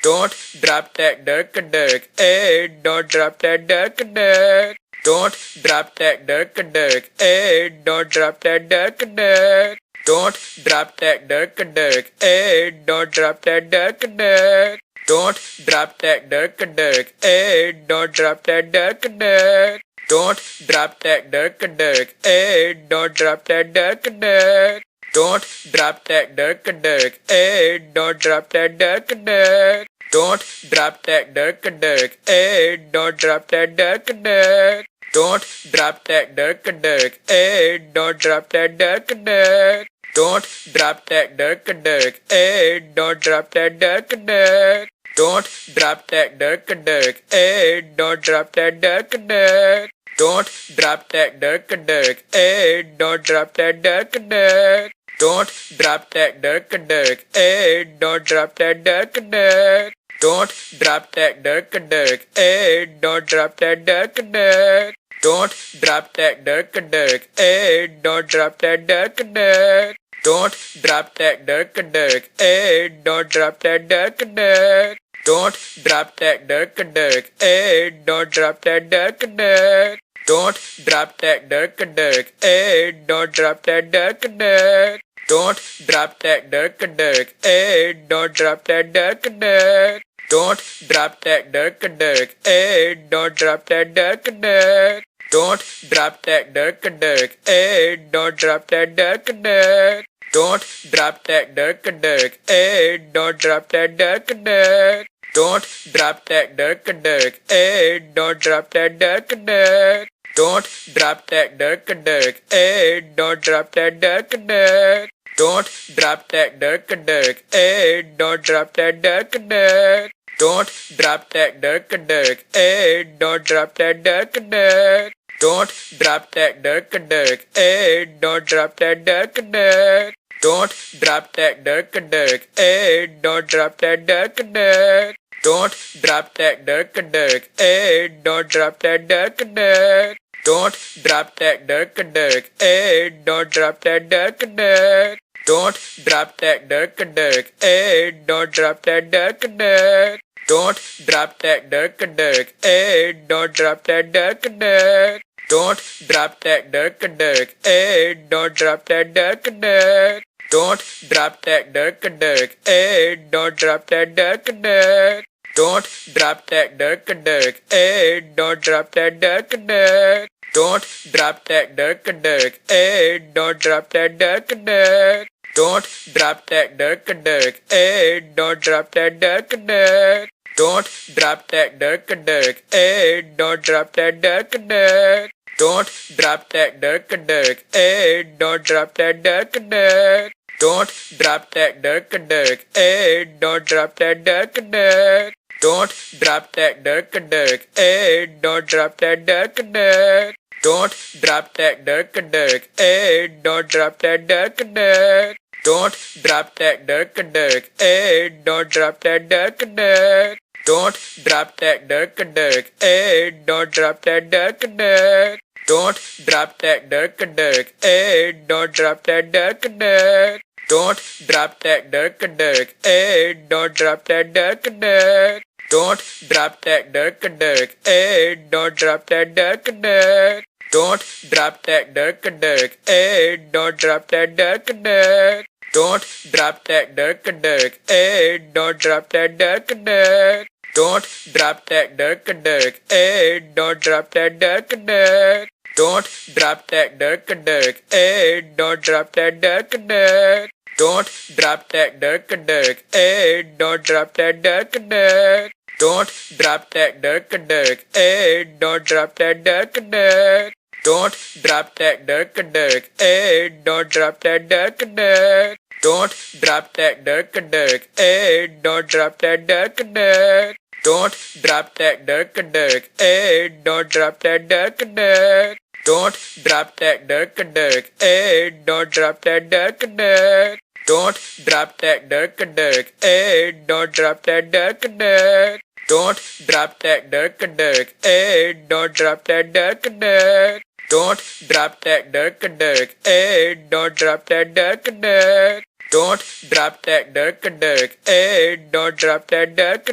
Don't drop that duck. Hey, don't drop that duck. Don't drop that duck. Hey, don't drop that duck. Don't drop that duck. Hey, don't drop that duck. Don't drop that duck. Hey, don't drop that duck. Don't drop that duck. Hey, don't drop that duck. Don't drop that duck. Hey, don't drop that duck. Don't drop that duck. Hey, don't drop that duck. Don't drop that duck. Hey, don't drop that duck. Don't drop that duck. Hey, don't drop that duck. Don't drop that duck. Hey, don't drop that duck. Don't drop that duck. Hey, don't drop that duck. Don't drop that duck. Hey, don't drop that duck. Don't drop that duck. Hey, don't drop that duck. Don't drop that duck. Hey, don't drop that duck. Don't drop that duck. Hey, don't drop that duck. Don't drop that duck. Hey, don't drop that duck. Don't drop that duck. Hey, don't drop that duck. Don't drop that duck. Hey, don't drop that duck. Don't drop that duck. Hey, don't drop that duck. Don't drop that duck. Hey, don't drop that duck. Don't drop that duck. Hey, don't drop that duck. Don't drop that duck. Hey, don't drop that duck. Don't drop that duck. Hey, don't drop that duck. Don't drop that duck. Hey, don't drop that duck. Don't drop that duck. Hey, don't drop that duck. Don't drop that duck. Hey, don't drop that duck. Don't drop that duck. Hey, don't drop that duck. Don't drop that duck. Hey, don't drop that duck. Don't drop that duck. Hey, don't drop that duck. Don't drop that duck. Hey, don't drop that duck. Don't drop that duck. Hey, don't drop that duck. Don't drop that duck. Hey, don't drop that duck. Don't drop that duck. Hey, don't drop that duck. Don't drop that duck. Hey, don't drop that duck. Don't drop that duck. Hey, don't drop that duck. Don't drop that duck. Hey, don't drop that duck. Don't drop that duck. Hey, don't drop that duck. Don't drop that duck. Hey, don't drop that duck. Don't drop that duck. Hey, don't drop that duck. Don't drop that duck. Hey, don't drop that duck. Don't drop that duck. Hey, don't drop that duck. Don't drop that duck. Hey, don't drop that duck. Don't drop that duck. Hey, don't drop that duck. Don't drop that duck. Hey, don't drop that duck. Don't drop that duck. Hey, don't drop that duck. Don't drop that duck. Hey, don't drop that duck. Don't drop that duck. Hey, don't drop that duck. Don't drop that duck. Hey, don't drop that duck. Don't drop that duck. Hey, don't drop that duck. Don't drop that duck. Hey, don't drop that duck. Don't drop that duck. Hey, don't drop that duck. Don't drop that duck. Hey, don't drop that duck. Don't drop that duck. Hey, don't drop that duck. Don't drop that duck. Hey, don't drop that duck. Don't drop that duck. Hey, don't drop that duck. Don't drop that duck. Hey, don't drop that duck. Don't drop that duck. Hey, don't drop that duck. Don't drop that duck. Hey, don't drop that duck. Don't drop that duck. Hey, don't drop that duck. Don't drop that dirk. Hey, don't drop that dirk.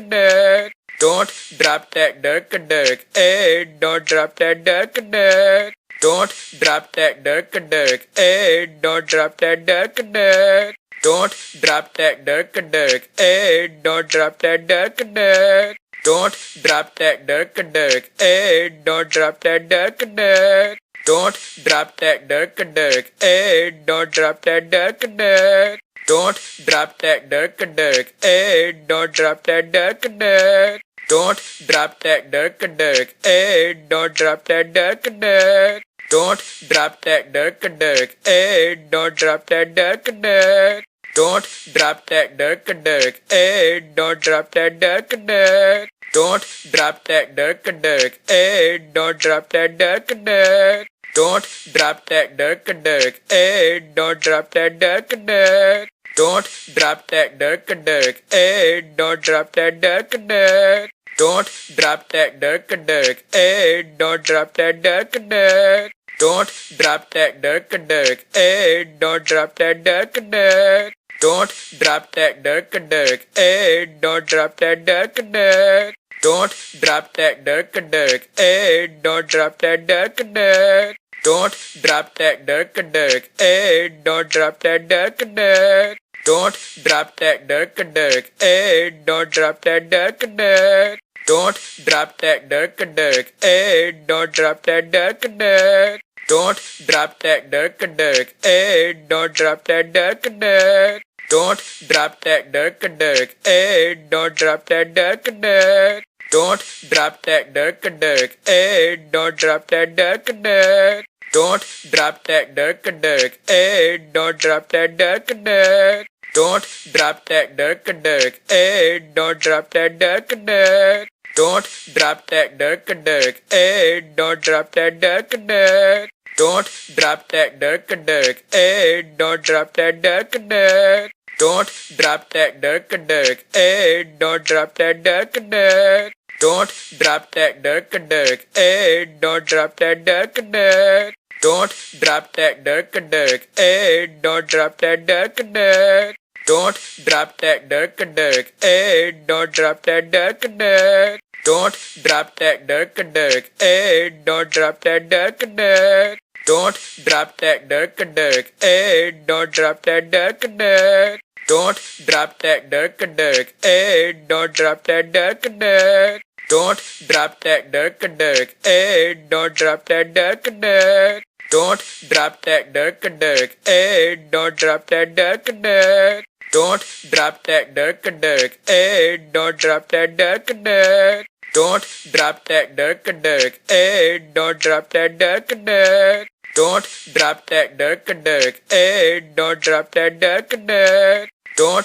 Don't drop that dirk. Hey, don't drop that dirk. Don't drop that dirk. Hey, don't drop that dirk. Don't drop that dirk. Hey, don't drop that dirk. Don't drop that dirk. Hey, don't drop that dirk. Don't drop that dirk. Hey, don't drop that dirk. Don't drop that dirk. Hey, don't drop that dirk. Don't drop that dirk. Hey, don't drop that dirk. Don't drop that dirk. Hey, don't drop that dirk. Don't drop that dirk. Hey, don't drop that dirk. Don't drop that dirk. Hey, don't drop that dirk. Don't drop that dirk. Hey, don't drop that dirk. Don't drop that dirk. Hey, don't drop that dirk. Don't drop that dirk. Hey, don't drop that dirk. Don't drop that dirk. Hey, don't drop that dirk. Don't drop that dirk. Hey, don't drop that dirk. Don't drop that dirk. Hey, don't drop that dirk. Don't drop that dirk. Hey, don't drop that dirk. Don't drop that dirk. Hey, don't drop that dirk. Don't drop that dirk. Hey, don't drop that dirk. Don't drop that dirk. Hey, don't drop that dirk. Don't drop that dirk. Hey, don't drop that dirk. Don't drop that dirk. Hey, don't drop that dirk. Don't drop that dirk. Hey, don't drop that dirk. Don't drop that dirk. Hey, don't drop that dirk. Don't drop that dirk. Hey, don't drop that dirk. Don't drop that dirk. Hey, don't drop that dirk. Don't drop that dirk. Hey, don't drop that dirk. Don't drop that dirk. Hey, don't drop that dirk. Don't drop that dirk. Hey, don't drop that dirk. Don't drop that dirk. Hey, don't drop that dirk. Don't drop that dirk. Hey, don't drop that dirk. Don't drop that dirk. Hey, don't drop that dirk. Don't drop that dirk. Hey, don't drop that dirk. Don't drop that dirk. Hey, don't drop that dirk. Don't drop that dirk. Hey, don't drop that dirk. Don't drop that dirk. Hey, don't drop that dirk. Don't drop that dirk. Hey, don't drop that dirk. Don't drop that dirk. Hey, don't drop that dirk. Don't drop that dirk. Hey, don't drop that dirk. Don't drop that dirk. Hey, don't drop that dirk.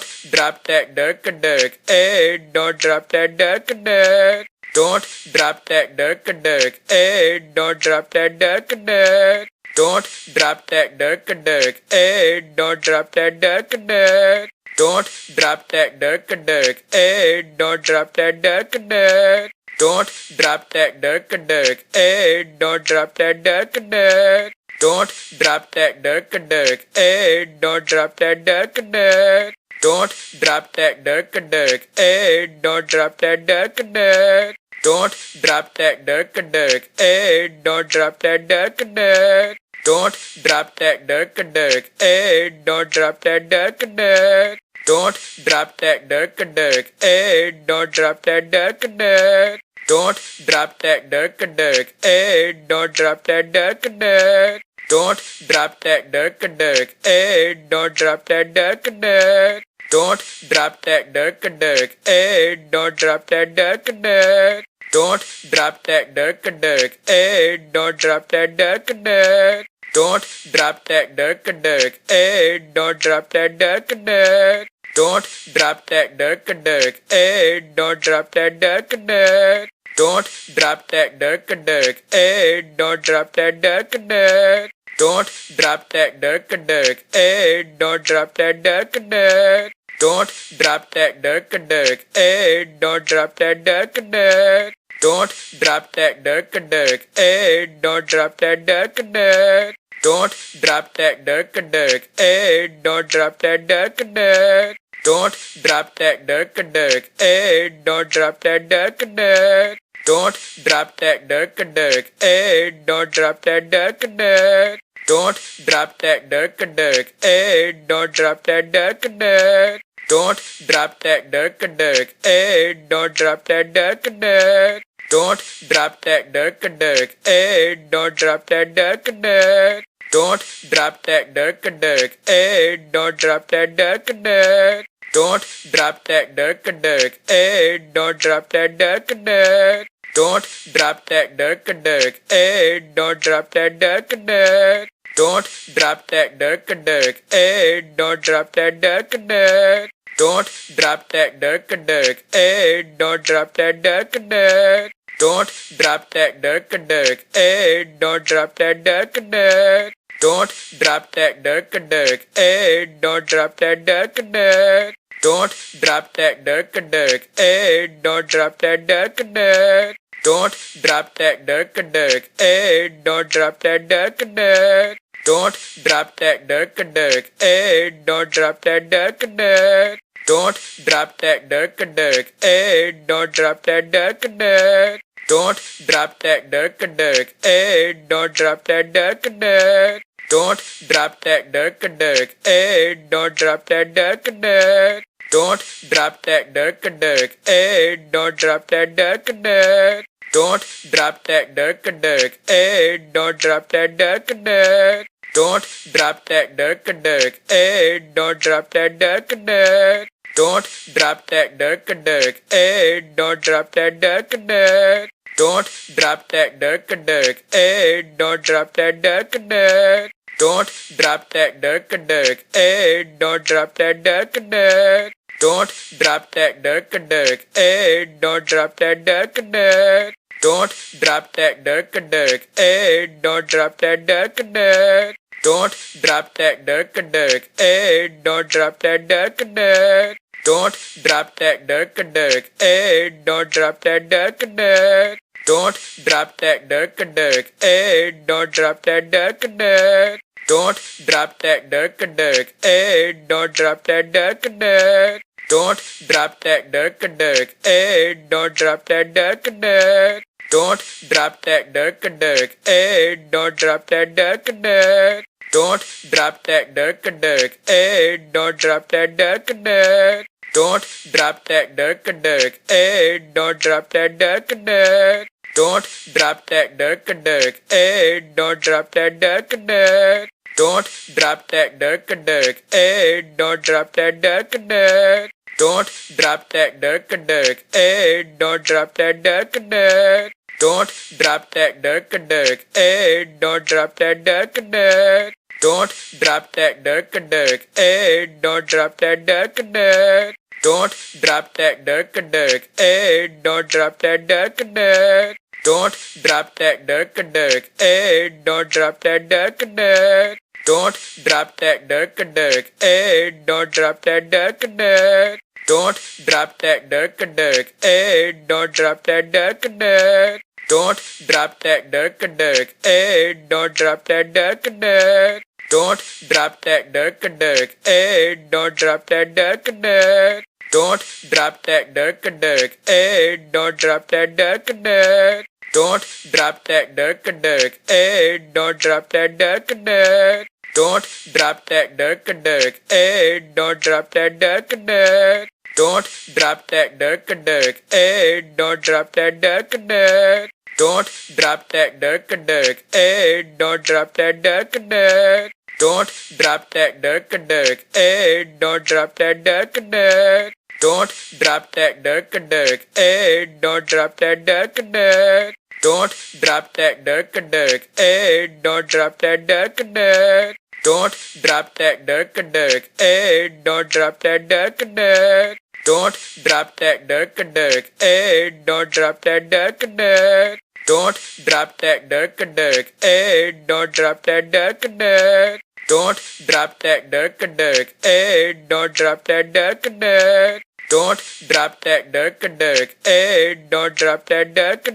Don't drop that dirk. Hey, don't drop that dirk. Don't drop that dirk. Hey, don't drop that dirk. Don't drop that dirk. Hey, don't drop that dirk. Don't drop that dirk. Hey, don't drop that dirk. Don't drop that dirk. Hey, don't drop that dirk. Don't drop that dirk. Hey, don't drop that dirk. Don't drop that dirk. Hey, don't drop that dirk. Don't drop that dirk. Hey, don't drop that dirk. Don't drop that dirk. Hey, don't drop that dirk. Don't drop that dirk. Hey, don't drop that dirk. Don't drop that dirk. Hey, don't drop that dirk. Don't drop that dirk. Hey, don't drop that dirk. Don't drop that dirk. Hey, don't drop that dirk. Don't drop that dirk. Hey, don't drop that dirk. Don't drop that dirk. Hey, don't drop that dirk. Don't drop that dirk. Hey, don't drop that dirk. Don't drop that dirk. Hey, don't drop that dirk. Don't drop that dirk. Hey, don't drop that dirk. Don't drop that dirk. Hey, don't drop that dirk. Don't drop that dirk. Hey, don't drop that dirk. Don't drop that dirk. Hey, don't drop that dirk. Don't drop that dirk. Hey, don't drop that dirk. Don't drop that dirk. Hey, don't drop that dirk. Don't drop that dirk. Hey, don't drop that dirk. Don't drop that dirk. Hey, don't drop that dirk. Don't drop that dirk. Hey, don't drop that dirk. Don't drop that dirk. Hey, don't drop that dirk. Don't drop that dirk. Hey, don't drop that dirk. Don't drop that dirk. Hey, don't drop that dirk. Don't drop that dirk. Hey, don't drop that dirk. Don't drop that dirk. Hey, don't drop that dirk. Don't drop that dirk. Hey, don't drop that dirk. Don't drop that dirk. Hey, don't drop that dirk. Don't drop that dirk. Hey, don't drop that dirk. Don't drop that dirk. Hey, don't drop that dirk. Don't drop that dirk. Hey, don't drop that dirk. Don't drop that dirk. Hey, don't drop that dirk. Don't drop that dirk. Hey, don't drop that dirk. Don't drop that dirk. Hey, don't drop that dirk. Don't drop that dirk. Hey, don't drop that dirk. Don't drop that dirk. Hey, don't drop that dirk. Don't drop that dirk. Hey, don't drop that dirk. Don't drop that dirk. Hey, don't drop that dirk. Don't drop that dirk. Hey, don't drop that dirk. Don't drop that dirk. Hey, don't drop that dirk. Don't drop that dirk. Hey, don't drop that dirk. Don't drop that dirk. Hey, don't drop that dirk. Don't drop that dirk. Hey, don't drop that dirk. Don't drop that dirk. Hey, don't drop that dirk. Don't drop that dirk. Hey, don't drop that dirk. Don't drop that dirk. Hey, don't drop that dirk. Don't drop that dirk. Hey, don't drop that dirk. Don't drop that dirk. Hey, don't drop that dirk. Don't drop that dirk. Hey, don't drop that dirk. Don't drop that dirk. Hey, don't drop that dirk. Don't drop that dirk. Hey, don't drop that dirk. Don't drop that dirk. Hey, don't drop that dirk. Don't drop that dirk. Hey, don't drop that dirk. Don't drop that dirk. Hey, don't drop that dirk. Don't drop that dirk. Hey, don't drop that dirk. Don't drop that dirk. Hey, don't drop that dirk. Don't drop that dirk. Hey, don't drop that dirk. Don't drop that dirk. Hey, don't drop that dirk. Don't drop that dirk. Hey, don't drop that dirk. Don't drop that dirk. Hey, don't drop that dirk. Don't drop that dirk. Hey, don't drop that dirk. Don't drop that dirk. Hey, don't drop that dirk. Don't drop that dirk. Hey, don't drop that dirk. Don't drop that dirk. Hey, don't drop that dirk. Don't drop that dirk. Hey, don't drop that dirk. Don't drop that dirk. Hey, don't drop that dirk. Don't drop that dirk. Hey, don't drop that dirk. Don't drop that dirk. Hey, don't drop that dirk. Don't drop that dirk. Hey, don't drop that dirk. Don't drop that dirk. Hey, don't drop that dirk. Don't drop that dirk. Hey, don't drop that dirk. Don't drop that dirk. Hey, don't drop that dirk.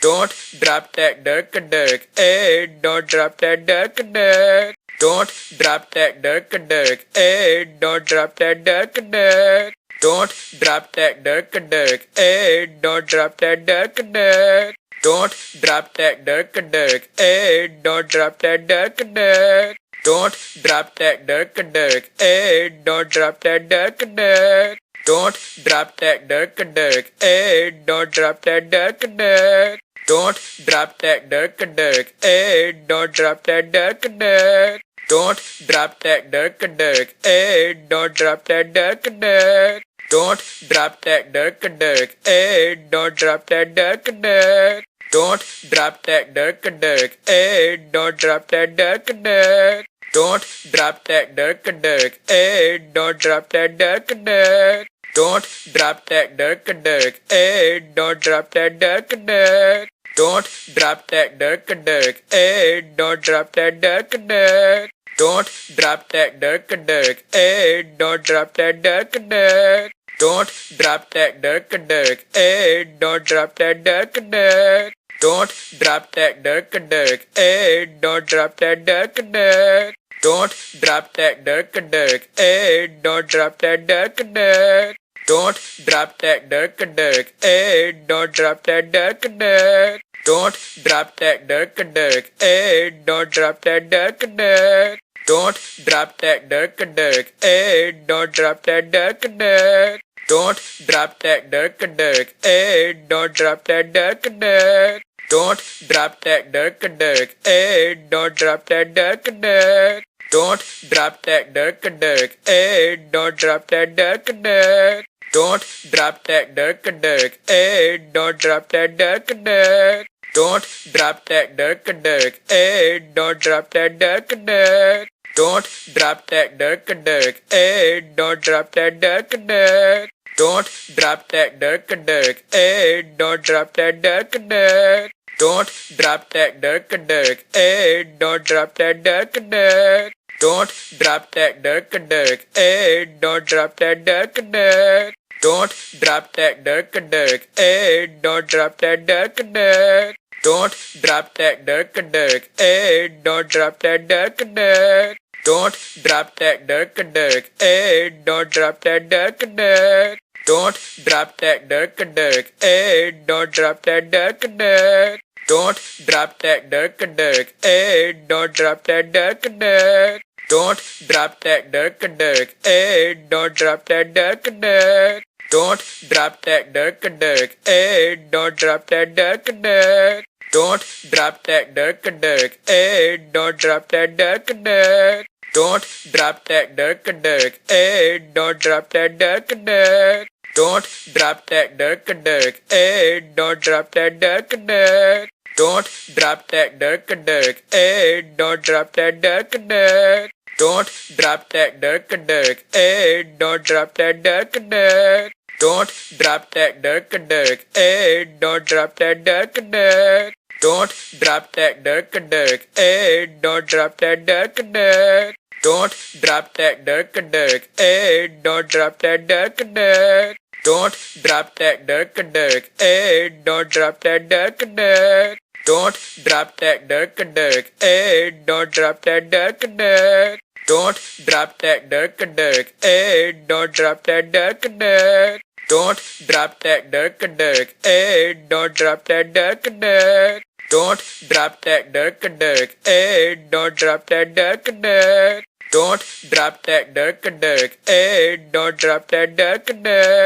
Don't drop that dirk a dirk. Hey, don't drop that dirk a dirk. Don't drop that dirk a dirk. Hey, don't drop that dirk a dirk. Don't drop that dirk a dirk. Hey, don't drop that dirk a dirk. Don't drop that dirk a dirk. Hey, don't drop that dirk a dirk. Don't drop that dirk a dirk. Hey, don't drop that dirk a dirk. Don't drop that dirk a dirk. Hey, don't drop that dirk a dirk. Don't drop that dirk a dirk. Hey, don't drop that dirk a dirk. Don't drop that dirk a dirk. Hey, don't drop that dirk a dirk. Don't drop that dirk a dirk. Hey, don't drop that dirk a dirk. Don't drop that dirk a dirk. Hey, don't drop that dirk a dirk. Don't drop that dirk a dirk. Hey, don't drop that dirk a dirk. Don't drop that dirk a dirk. Hey, don't drop that dirk a dirk. Don't drop that dirk a dirk. Hey, don't drop that dirk a dirk. Don't drop that dirk a dirk. Hey, don't drop that dirk a dirk. Don't drop that dirk a dirk. Hey, don't drop that dirk a dirk. Don't drop that dirk a dirk. Hey, don't drop that dirk a dirk. Don't drop that dirk a dirk. Hey, don't drop that dirk a dirk. Don't drop that dirk a dirk. Hey, don't drop that dirk a dirk. Don't drop that dirk a dirk. Hey, don't drop that dirk a dirk. Don't drop that dirk a dirk. Hey, don't drop that dirk a dirk. Don't drop that dirk a dirk. Hey, don't drop that dirk a dirk. Don't drop that dirk a dirk. Hey, don't drop that dirk a dirk. Don't drop that dirk a dirk. Hey, don't drop that dirk a dirk. Don't drop that dirk a dirk. Hey, don't drop that dirk a dirk. Don't drop that dirk a dirk. Hey, don't drop that dirk a dirk. Don't drop that dirk a dirk. Hey, don't drop that dirk a dirk. Don't drop that dirk a dirk. Hey, don't drop that dirk a dirk. Don't drop that dirk a dirk. Hey, don't drop that dirk a dirk. Don't drop that dirk a dirk. Hey, don't drop that dirk a dirk. Don't drop that dirk a dirk. Hey, don't drop that dirk a dirk. Don't drop that dirk a dirk. Hey, don't drop that dirk a dirk. Don't drop that dirk a dirk. Hey, don't drop that dirk a dirk. Don't drop that dirk a dirk. Hey, don't drop that dirk a dirk. Don't drop that dirk a dirk. Hey, don't drop that dirk a dirk. Don't drop that dirk a dirk. Hey, don't drop that dirk a dirk. Don't drop that dirk a dirk. Hey, don't drop that dirk a dirk. Don't drop that dirk a dirk. Hey, don't drop that dirk a dirk. Don't drop that dirk a dirk. Hey, don't drop that dirk a dirk. Don't drop that dirk a dirk. Hey, don't drop that dirk a dirk. Don't drop that dirk a dirk. Hey, don't drop that dirk a dirk. Don't drop that dirk a dirk. Hey, don't drop that dirk a dirk. Don't drop that dirk a dirk. Hey, don't drop that dirk a dirk. Don't drop that dirk a dirk. Hey, don't drop that dirk a dirk. Don't drop that dirk a dirk. Hey, don't drop that dirk a dirk. Don't drop that dirk a dirk. Hey, don't drop that dirk a dirk. Don't drop that dirk a dirk. Hey, don't drop that dirk a dirk. Don't drop that dirk a dirk. Hey, don't drop that dirk a dirk. Don't drop that dirk a dirk. Hey, don't drop that dirk a dirk. Don't drop that dirk a dirk. Hey, don't drop that dirk a dirk. Don't drop that dirk a dirk. Hey, don't drop that dirk a dirk.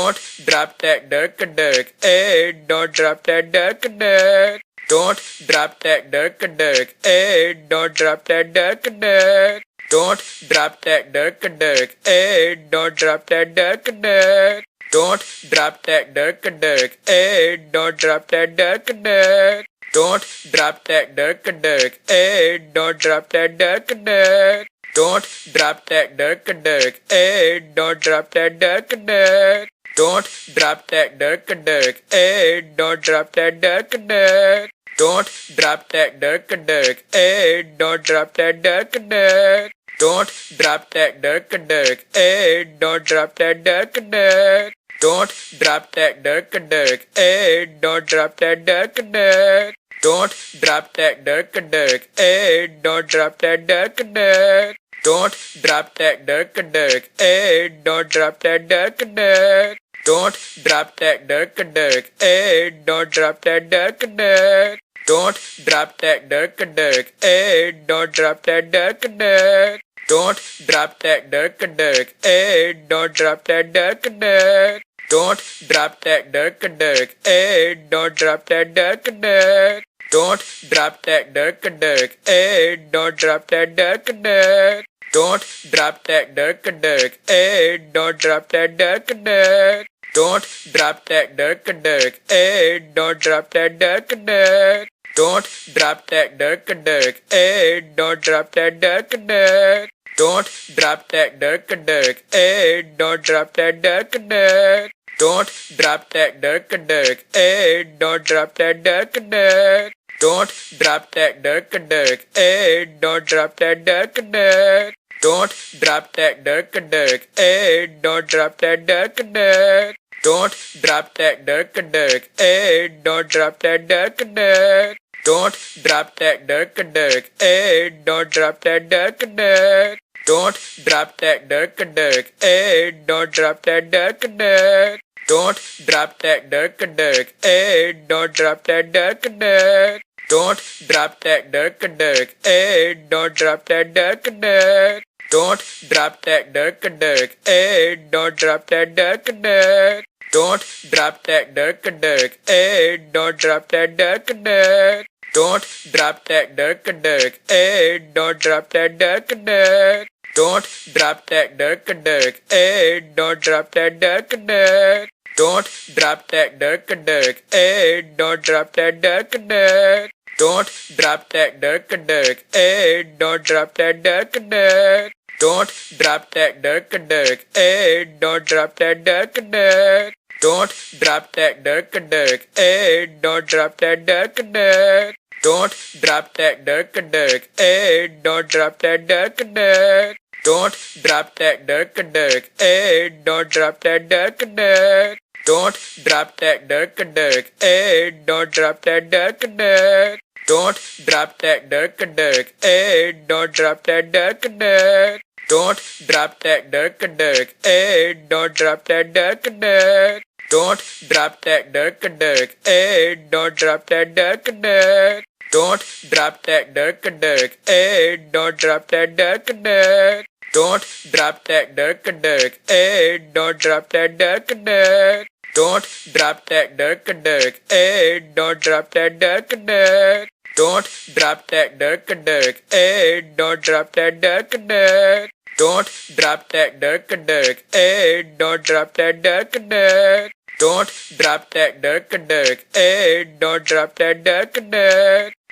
Don't drop that dirk a dirk. Hey, don't drop that dirk a dirk. Don't drop that dirk a dirk. Hey, don't drop that dirk a dirk. Don't drop that dirk a dirk. Hey, don't drop that dirk a dirk. Don't drop that dirk a dirk. Hey, don't drop that dirk a dirk. Don't drop that dirk a dirk. Hey, don't drop that dirk a dirk. Don't drop that dirk a dirk. Hey, don't drop that dirk a dirk. Don't drop that dirk a dirk. Hey, don't drop that dirk a dirk. Don't drop that dirk a dirk. Hey, don't drop that dirk a dirk. Don't drop that dirk a dirk. Hey, don't drop that dirk a dirk. Don't drop that dirk a dirk. Hey, don't drop that dirk a dirk. Don't drop that dirk a dirk. Hey, don't drop that dirk a dirk. Don't drop that dirk a dirk. Hey, don't drop that dirk a dirk. Don't drop that dirk a dirk. Hey, don't drop that dirk a dirk. Don't drop that dirk a dirk. Hey, don't drop that dirk a dirk. Don't drop that dirk a dirk. Hey, don't drop that dirk a dirk. Don't drop that dirk a dirk. Hey, don't drop that dirk a dirk. Don't drop that dirk a dirk. Hey, don't drop that dirk a dirk. Don't drop that dirk a dirk. Hey, don't drop that dirk a dirk. Don't drop that dirk a dirk. Hey, don't drop that dirk a dirk. Don't drop that dirk a dirk. Hey, don't drop that dirk a dirk. Don't drop that dirk a dirk. Hey, don't drop that dirk a dirk. Don't drop that dirk a dirk. Hey, don't drop that dirk a dirk. Don't drop that dirk a dirk. Hey, don't drop that dirk a dirk. Don't drop that dirk a dirk. Hey, don't drop that dirk a dirk. Don't drop that dirk a dirk. Hey, don't drop that dirk a dirk. Don't drop that dirk a dirk. Hey, don't drop that dirk a dirk. Don't drop that dirk a dirk. Hey, don't drop that dirk a dirk. Don't drop that dirk a dirk. Hey, don't drop that dirk a dirk. Don't drop that dirk a dirk. Hey, don't drop that dirk a dirk. Don't drop that dirk a dirk. Hey, don't drop that dirk a dirk. Don't drop that dirk a dirk. Hey, don't drop that dirk a dirk. Don't drop that dirk a dirk. Hey, don't drop that dirk a dirk. Don't drop that dirk a dirk. Hey, don't drop that dirk a dirk. Don't drop that dirk a dirk. Hey, don't drop that dirk a dirk. Don't drop that dirk a dirk. Hey, don't drop that dirk a dirk. Don't drop that dirk a dirk. Hey, don't drop that dirk a dirk. Don't drop that dirk a dirk. Hey, don't drop that dirk a dirk. Don't drop that dirk a dirk. Hey, don't drop that dirk a dirk. Don't drop that dirk a dirk. Hey, don't drop that dirk a dirk. Don't drop that dirk a dirk. Hey, don't drop that dirk a dirk. Don't drop that dirk a dirk. Hey, don't drop that dirk a dirk. Don't drop that dirk a dirk. Hey, don't drop that dirk a dirk. Don't drop that dirk a dirk. Hey, don't drop that dirk a dirk. Don't drop that dirk a dirk. Hey, don't drop that dirk a dirk. Don't drop that dirk a dirk. Hey, don't drop that dirk a dirk. Don't drop that dirk a dirk. Hey, don't drop that dirk a dirk. Don't drop that dirk a dirk. Hey, don't drop that dirk a dirk. Don't drop that dirk a dirk. Hey, don't drop that dirk a dirk. Don't drop that dirk a dirk. Hey, don't drop that dirk a dirk. Don't drop that dirk a dirk. Hey, don't drop that dirk a dirk. Don't drop that dirk a dirk. Hey, don't drop that dirk a dirk.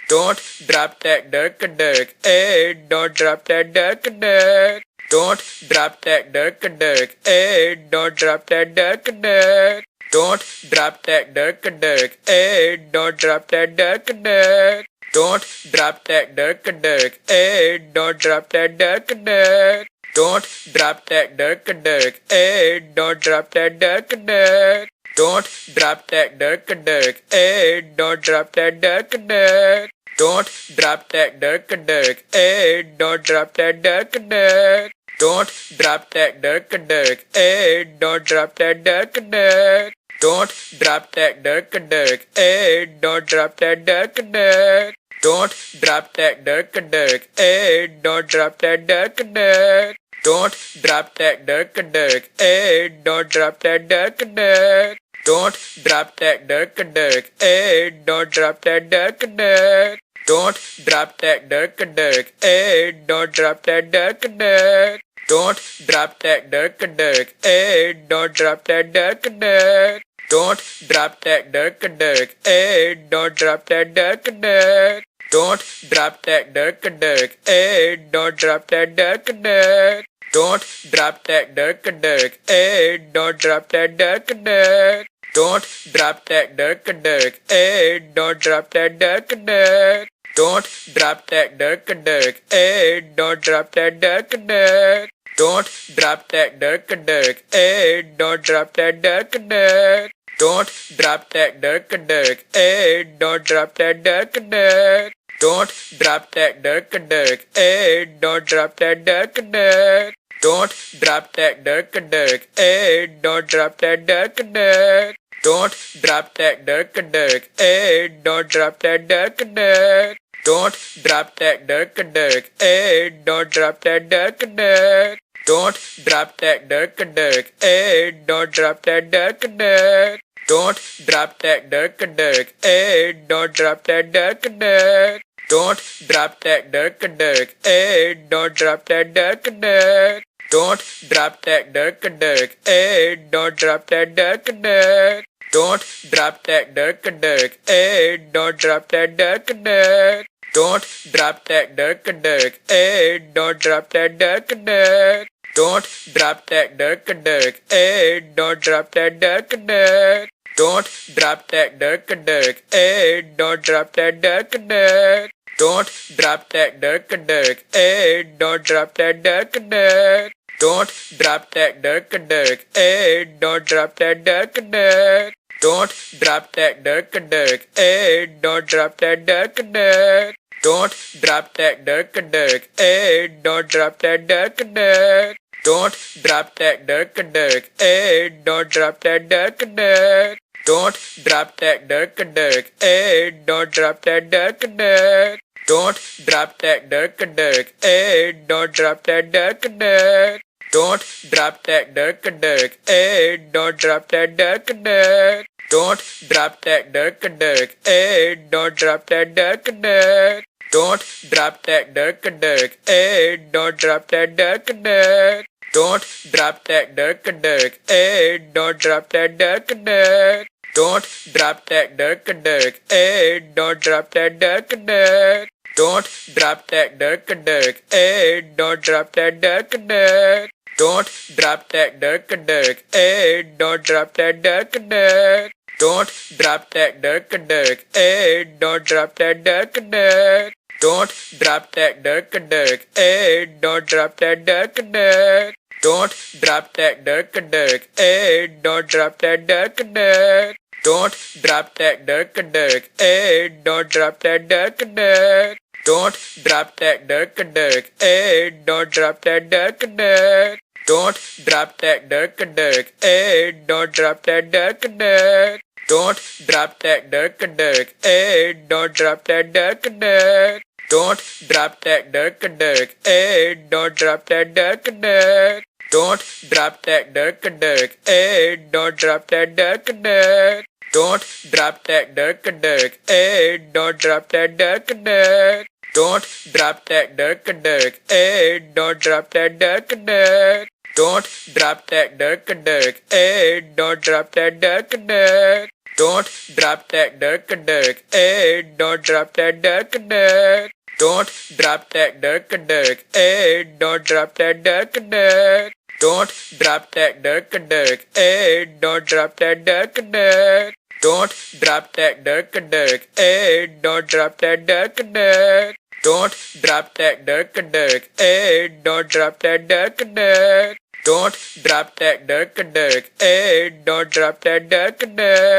Don't drop that dirk a dirk. Hey, don't drop that dirk a dirk. Don't drop that dirk a dirk. Hey, don't drop that dirk a dirk. Don't drop that dirk a dirk. Hey, don't drop that dirk a dirk. Don't drop that dirk a dirk. Hey, don't drop that dirk a dirk. Don't drop that dirk a dirk. Hey, don't drop that dirk a dirk. Don't drop that dirk a dirk. Hey, don't drop that dirk a dirk. Don't drop that dirk a dirk. Hey, don't drop that dirk a dirk. Don't drop that dirk a dirk. Hey, don't drop that dirk a dirk. Don't drop that dirk a dirk. Hey, don't drop that dirk a dirk. Don't drop that dirk a dirk. Hey, don't drop that dirk a dirk. Don't drop that dirk a dirk. Hey, don't drop that dirk a dirk. Don't drop that dirk a dirk. Hey, don't drop that dirk a dirk. Don't drop that dirk a dirk. Hey, don't drop that dirk a dirk. Don't drop that dirk a dirk. Hey, don't drop that dirk a dirk. Don't drop that dirk a dirk. Hey, don't drop that dirk a dirk. Don't drop that dirk a dirk. Hey, don't drop that dirk a dirk. Don't drop that dirk a dirk. Hey, don't drop that dirk a dirk. Don't drop that dirk a dirk. Hey, don't drop that dirk a dirk. Don't drop that dirk a dirk. Hey, don't drop that dirk a dirk. Don't drop that dirk a dirk. Hey, don't drop that dirk a dirk. Don't drop that dirk a dirk. Hey, don't drop that dirk a dirk. Don't drop that dirk a dirk. Hey, don't drop that dirk a dirk. Don't drop that dirk a dirk. Hey, don't drop that dirk a dirk. Don't drop that dirk a dirk. Hey, don't drop that dirk a dirk. Don't drop that dirk a dirk. Hey, don't drop that dirk a dirk. Don't drop that dirk a dirk. Hey, don't drop that dirk a dirk. Don't drop that dirk a dirk. Hey, don't drop that dirk a dirk. Don't drop that dirk a dirk. Hey, don't drop that dirk a dirk. Don't drop that dirk a dirk. Hey, don't drop that dirk a dirk. Don't drop that dirk a dirk. Hey, don't drop that dirk a dirk. Don't drop that dirk a dirk. Hey, don't drop that dirk a dirk. Don't drop that dirk a dirk. Hey, don't drop that dirk a dirk. Don't drop that dirk a dirk. Hey, don't drop that dirk a dirk. Don't drop that dirk a dirk. Hey, don't drop that dirk a dirk. Don't drop that dirk a dirk. Hey, don't drop that dirk a dirk. Don't drop that dirk a dirk. Hey, don't drop that dirk a dirk. Don't drop that dirk a dirk. Hey, don't drop that dirk a dirk. Don't drop that dirk a dirk. Hey, don't drop that dirk a dirk. Don't drop that dirk a dirk. Hey, don't drop that dirk a dirk. Don't drop that dirk a dirk. Hey, don't drop that dirk a dirk. Don't drop that dirk a dirk. Hey, don't drop that dirk a dirk. Don't drop that dirk a dirk. Hey, don't drop that dirk a dirk. Don't drop that dirk a dirk. Hey, don't drop that dirk a dirk. Don't drop that dirk a dirk. Hey, don't drop that dirk a dirk. Don't drop that dirk a dirk. Hey, don't drop that dirk a dirk. Don't drop that dirk a dirk. Hey, don't drop that dirk a dirk. Don't drop that dirk a dirk. Hey, don't drop that dirk a dirk. Don't drop that dirk a dirk. Hey, don't drop that dirk a dirk. Don't drop that dirk a dirk. Hey, don't drop that dirk a dirk. Don't drop that dirk a dirk. Hey, don't drop that dirk a dirk. Don't drop that dirk a dirk. Hey, don't drop that dirk a dirk. Don't drop that dirk a dirk. Hey, don't drop that dirk a dirk. Don't drop that dirk a dirk. Hey, don't drop that dirk a dirk. Don't drop that dirk a dirk. Hey, don't drop that dirk a dirk. Don't drop that dirk a dirk. Hey, don't drop that dirk a dirk. Don't drop that dirk a dirk. Hey, don't drop that dirk a dirk. Don't drop that dirk a dirk. Hey, don't drop that dirk a dirk. Don't drop that dirk a dirk. Hey, don't drop that dirk a dirk. Don't drop that dirk a dirk. Hey, don't drop that dirk a dirk. Don't drop that dirk a dirk. Hey, don't drop that dirk a dirk. Don't drop that dirk a dirk. Hey, don't drop that dirk a dirk. Don't drop that dirk a dirk. Hey, don't drop that dirk a dirk. Don't drop that dirk a dirk. Hey, don't drop that dirk a dirk. Don't drop that dirk a dirk. Hey, don't drop that dirk a dirk.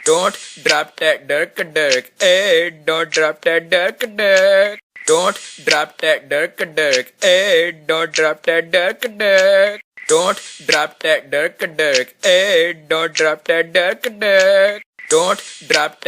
Don't drop that dirk a dirk. Hey, don't drop that dirk a dirk. Don't drop that dirk a dirk. Hey, don't drop that dirk a dirk. Don't drop that dirk a dirk. Hey, don't drop that dirk a dirk. Don't drop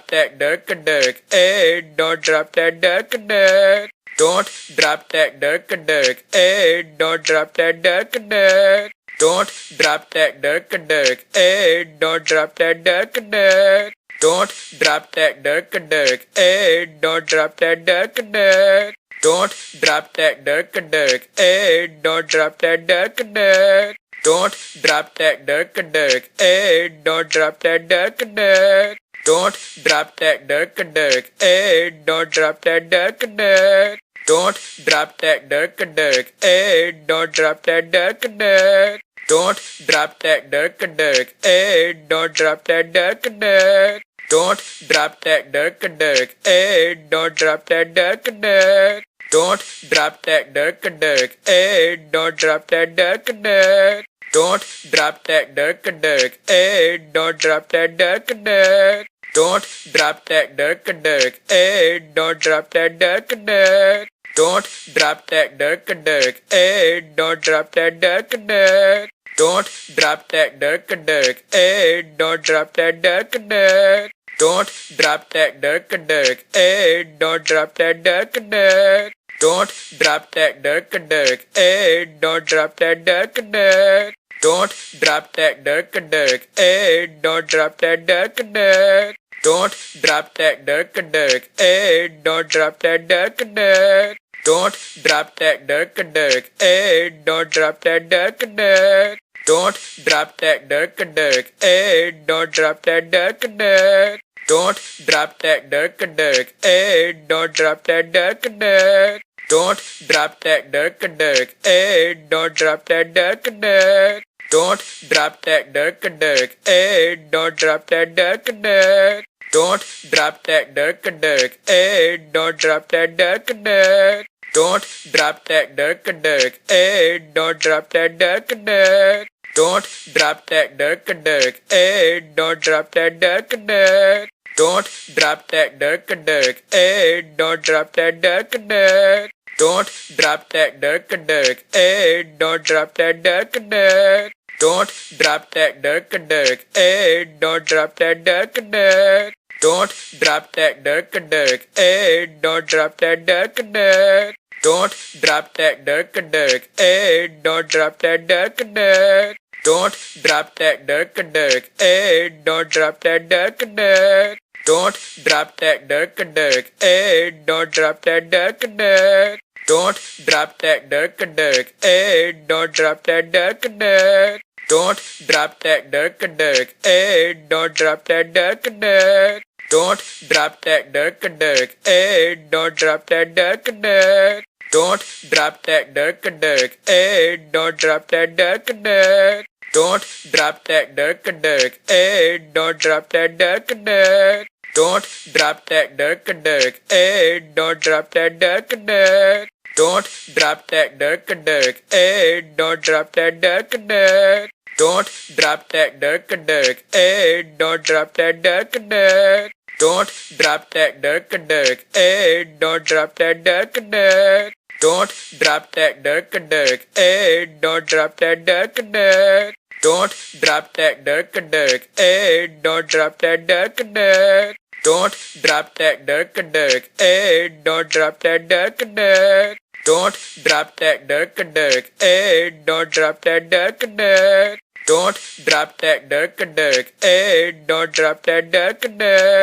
that dirk a dirk. Hey, don't drop that dirk a dirk. Don't drop that dirk a dirk. Hey, don't drop that dirk a dirk. Don't drop that dirk a dirk. Hey, don't drop that dirk a dirk. Don't drop that dirk a dirk. Hey, don't drop that dirk a dirk. Don't drop that dirk a dirk. Hey, don't drop that dirk a dirk. Don't drop that dirk a dirk. Hey, don't drop that dirk a dirk. Don't drop that dirk a dirk. Hey, don't drop that dirk a dirk. Don't drop that dirk a dirk. Hey, don't drop that dirk a dirk. Don't drop that dirk a dirk. Hey, don't drop that dirk a dirk. Don't drop that dirk a dirk. Hey, don't drop that dirk a dirk. Don't drop that dirk a dirk. Hey, don't drop that dirk a dirk. Don't drop that dirk a dirk. Hey, don't drop that dirk a dirk. Don't drop that dirk a dirk. Hey, don't drop that dirk a dirk. Don't drop that dirk a dirk. Hey, don't drop that dirk a dirk. Don't drop that dirk a dirk. Hey, don't drop that dirk a dirk. Don't drop that dirk a dirk. Hey, don't drop that dirk a dirk. Don't drop that dirk a dirk. Hey, don't drop that dirk a dirk. Don't drop that dirk a dirk. Hey, don't drop that dirk a dirk. Don't drop that dirk a dirk. Hey, don't drop that dirk a dirk. Don't drop that dirk a dirk. Hey, don't drop that dirk a dirk. Don't drop that dirk a dirk. Hey, don't drop that dirk a dirk. Don't drop that dirk a dirk. Hey, don't drop that dirk a dirk. Don't drop that dirk a dirk. Hey, don't drop that dirk a dirk. Don't drop that dirk a dirk. Hey, don't drop that dirk a dirk. Don't drop that dirk a dirk. Hey, don't drop that dirk a dirk. Don't drop that dirk a dirk. Hey, don't drop that dirk a dirk. Don't drop that dirk a dirk. Hey, don't drop that dirk a dirk. Don't drop that dirk a dirk. Hey, don't drop that dirk a dirk. Don't drop that dirk a dirk. Hey, don't drop that dirk a dirk. Don't drop that dirk a dirk. Hey, don't drop that dirk a dirk. Don't drop that dirk a dirk. Hey, don't drop that dirk a dirk. Don't drop that dirk a dirk. Hey, don't drop that dirk a dirk. Don't drop that dirk a dirk. Hey, don't drop that dirk a dirk. Don't drop that dirk a dirk. Hey, don't drop that dirk a dirk. Don't drop that dirk a dirk. Hey, don't drop that dirk a dirk. Don't drop that dirk a dirk. Hey, don't drop that dirk a dirk. Don't drop that dirk a dirk. Hey, don't drop that dirk a dirk. Don't drop that dirk a dirk. Hey, don't drop that dirk a dirk. Don't drop that dirk a dirk. Hey, don't drop that dirk a dirk. Don't drop that dirk a dirk. Hey, don't drop that dirk a dirk. Don't drop that dirk a dirk. Hey, don't drop that dirk a dirk. Don't drop that dirk a dirk. Hey, don't drop that dirk a dirk. Don't drop that dirk a dirk. Hey, don't drop that dirk a dirk. Don't drop that dirk a dirk. Hey, don't drop that dirk a dirk. Don't drop that dirk a dirk. Hey, don't drop that dirk a dirk. Don't drop that dirk a dirk. Hey, don't drop that dirk a dirk. Don't drop that dirk a dirk. Hey, don't drop that dirk a dirk. Don't drop that dirk a dirk. Hey, don't drop that dirk a dirk. Don't drop that dirk a dirk. Hey, don't drop that dirk a dirk. Don't drop that dirk a dirk. Hey, don't drop that dirk a dirk.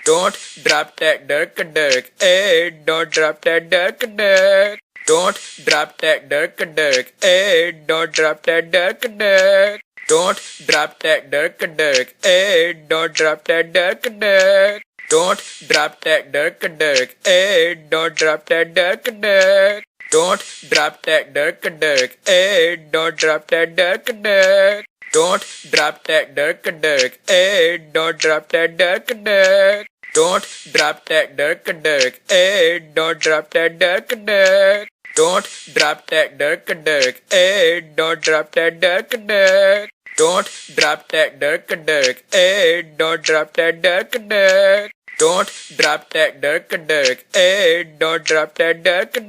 Don't drop that dirk a dirk. Hey, don't drop that dirk a dirk. Don't drop that dirk a dirk. Hey, don't drop that dirk a dirk. Don't drop that dirk a dirk. Hey, don't drop that dirk a dirk. Don't drop that dirk a dirk. Hey, don't drop that dirk a dirk. Don't drop that dirk a dirk. Hey, don't drop that dirk a dirk. Don't drop that dirk a dirk. Hey, don't drop that dirk a dirk. Don't drop that dirk a dirk. Hey, don't drop that dirk a dirk. Don't drop that dirk a dirk. Hey, don't drop that dirk a dirk. Don't drop that dirk a dirk. Hey, don't drop that dirk a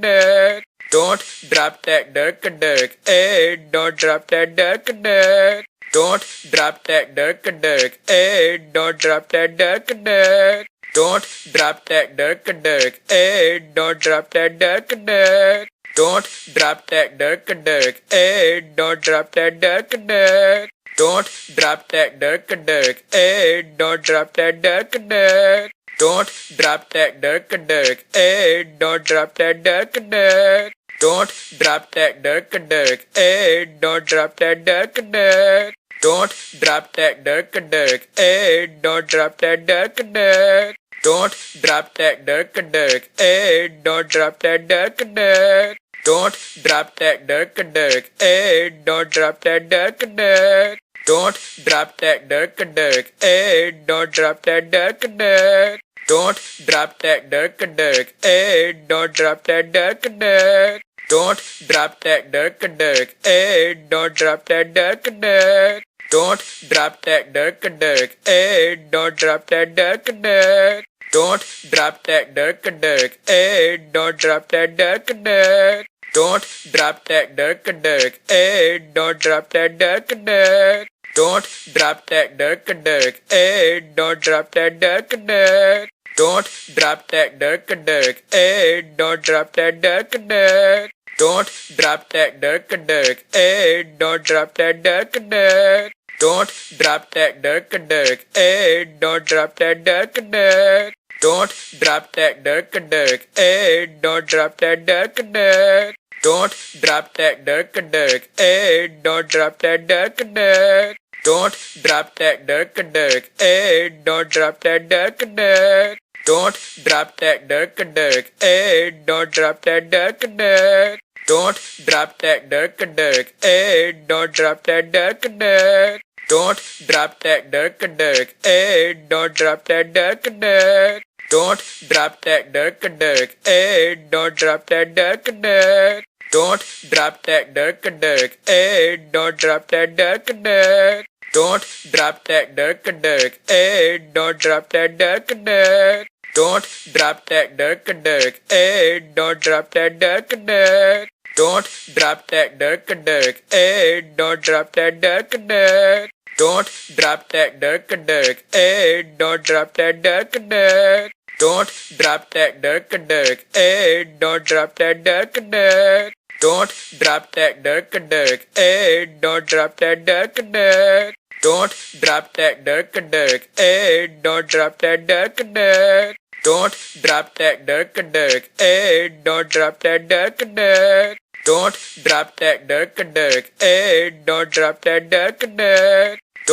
dirk. Don't drop that dirk a dirk. Hey, don't drop that dirk a dirk. Don't drop that dirk a dirk. Hey, don't drop that dirk a dirk. Don't drop that dirk a dirk. Hey, don't drop that dirk a dirk. Don't drop that dirk a dirk. Hey, don't drop that dirk a dirk. Don't drop that dirk a dirk. Hey, don't drop that dirk a dirk. Don't drop that dirk a dirk. Hey, don't drop that dirk a dirk. Don't drop that dirk a dirk. Hey, don't drop that dirk a dirk. Don't drop that dirk a dirk. Hey, don't drop that dirk a dirk. Don't drop that dirk a dirk. Hey, don't drop that dirk a dirk. Don't drop that dirk a dirk. Hey, don't drop that dirk a dirk. Don't drop that dirk a dirk. Hey, don't drop that dirk a dirk. Don't drop that dirk a dirk. Hey, don't drop that dirk a dirk. Don't drop that dirk a dirk. Hey, don't drop that dirk a dirk. Don't drop that dirk a dirk. Hey, don't drop that dirk a dirk. Don't drop that dirk a dirk. Hey, don't drop that dirk a dirk. Don't drop that dirk a dirk. Hey, don't drop that dirk a dirk. Don't drop that dirk a dirk. Hey, don't drop that dirk a dirk. Don't drop that dirk a dirk. Hey, don't drop that dirk a dirk. Don't drop that dirk a dirk. Hey, don't drop that dirk a dirk. Don't drop that dirk a dirk. Hey, don't drop that dirk a dirk. Don't drop that dirk a dirk. Hey, don't drop that dirk a dirk. Don't drop that dirk a dirk. Hey, don't drop that dirk a dirk. Don't drop that dirk a dirk. Hey, don't drop that dirk a dirk. Don't drop that dirk a dirk. Hey, don't drop that dirk a dirk. Don't drop that dirk a dirk. Hey, don't drop that dirk a dirk. Don't drop that dirk a dirk. Hey, don't drop that dirk a dirk. Don't drop that dirk a dirk. Hey, don't drop that dirk a dirk. Don't drop that dirk a dirk. Hey, don't drop that dirk a dirk. Don't drop that dirk a dirk. Hey, don't drop that dirk a dirk. Don't drop that dirk a dirk. Hey, don't drop that dirk a dirk. Don't drop that dirk a dirk. Hey, don't drop that dirk a dirk. Don't drop that dirk a dirk. Hey, don't drop that dirk a dirk. Don't drop that dirk a dirk. Hey, don't drop that dirk a dirk. Don't drop that dirk a dirk. Hey, don't drop that dirk a dirk. Don't drop that dirk a dirk. Hey, don't drop that dirk a dirk. Don't drop that dirk a dirk. Hey, don't drop that dirk a dirk. Don't drop that dirk a dirk. Hey, don't drop that dirk a dirk.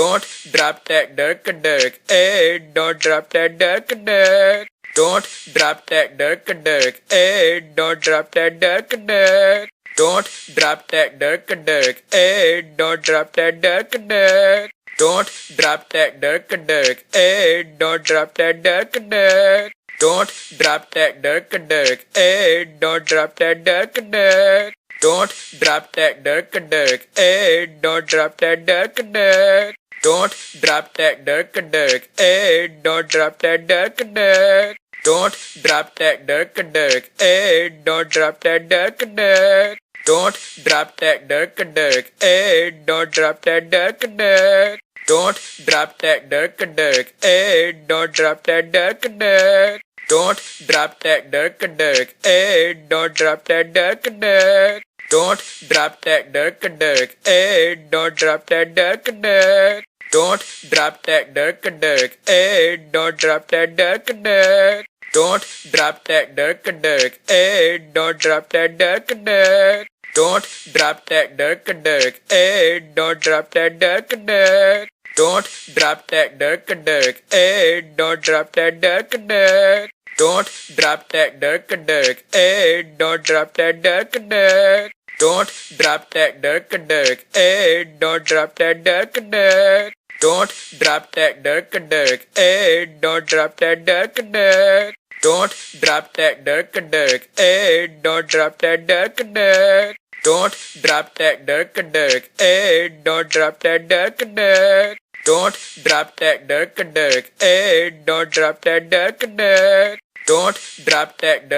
Don't drop that dirk a dirk. Hey, don't drop that dirk a dirk. Don't drop that dirk a dirk. Hey, don't drop that dirk a dirk. Don't drop that dirk a dirk. Hey, don't drop that dirk a dirk. Don't drop that dirk a dirk. Hey, don't drop that dirk a dirk. Don't drop that dirk a dirk. Hey, don't drop that dirk a dirk. Don't drop that dirk a dirk. Hey, don't drop that dirk a dirk. Don't drop that dirk a dirk. Hey, don't drop that dirk a dirk. Don't drop that dirk a dirk. Hey, don't drop that dirk a dirk. Don't drop that dirk a dirk. Hey, don't drop that dirk a dirk. Don't drop that dirk a dirk. Hey, don't drop that dirk a dirk. Don't drop that dirk a dirk. Hey, don't drop that dirk a dirk. Don't drop that dirk a dirk. Hey, don't drop that dirk a dirk. Don't drop that dirk a dirk. Hey, don't drop that dirk a dirk. Don't drop that dirk a dirk. Hey, don't drop that dirk a dirk. Don't drop that dirk a dirk. Hey, don't drop that dirk a dirk. Don't drop that dirk a dirk. Hey, don't drop that dirk a dirk. Don't drop that dirk a dirk. Hey, don't drop that dirk a dirk. Don't drop that dirk a dirk. Hey, don't drop that dirk a dirk. Don't drop that dirk a dirk. Hey, don't drop that dirk a dirk. Don't drop that dirk a dirk. Hey, don't drop that dirk a dirk. Don't drop that dirk a dirk. Hey, don't drop that dirk a dirk. Don't drop that dirk a dirk. Hey, don't drop that dirk a dirk. Don't drop that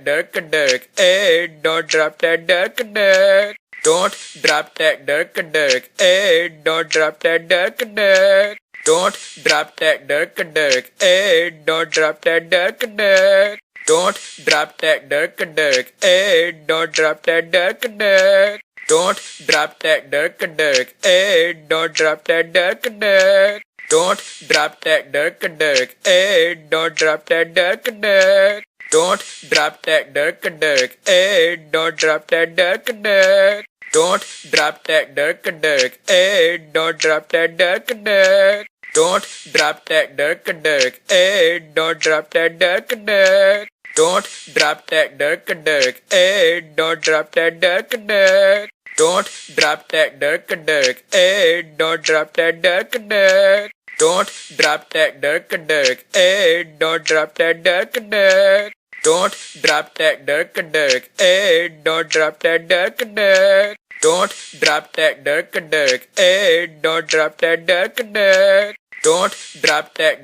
dirk a dirk. Hey, don't drop that dirk a dirk. Don't drop that dirk a dirk. Hey, don't drop that dirk a dirk. Don't drop that dirk a dirk. Hey, don't drop that dirk a dirk. Don't drop that dirk a dirk. Hey, don't drop that dirk a dirk. Don't drop that dirk a dirk. Hey, don't drop that dirk a dirk. Don't drop that dirk a dirk. Hey, don't drop that dirk a dirk. Don't drop that dirk a dirk. Hey, don't drop that dirk a dirk. Don't drop that dirk a dirk. Hey, don't drop that dirk a dirk. Don't drop that dirk a dirk. Hey, don't drop that dirk a dirk. Don't drop that dirk. Hey, don't drop that dirk. Don't drop that dirk. Hey, don't drop that dirk. Don't drop that dirk. Hey, don't drop that dirk. Don't drop that dirk. Hey, don't drop that dirk. Don't drop that dirk. Hey, don't drop that dirk. Don't drop that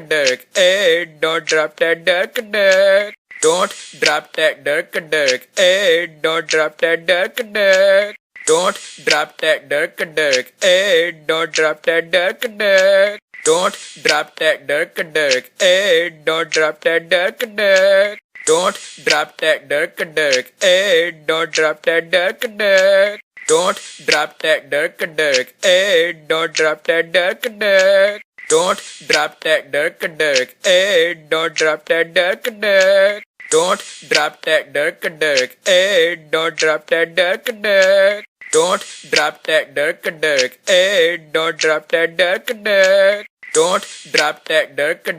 dirk. Hey, don't drop that dirk. Don't drop that dirk. Hey, don't drop that dirk. Don't drop that dirk. Hey, don't drop that dirk. Don't drop that dirk. Hey, don't drop that dirk. Don't drop that dirk. Hey, don't drop that dirk. Don't drop that dirk. Hey, don't drop that dirk. Don't drop that dirk. Hey, don't drop that dirk. Don't drop that dirk. Hey, don't drop that dirk. Don't drop that dirk. Hey, don't drop that dirk. Don't drop that dirk. Hey, don't drop that dirk. Don't drop that dirk.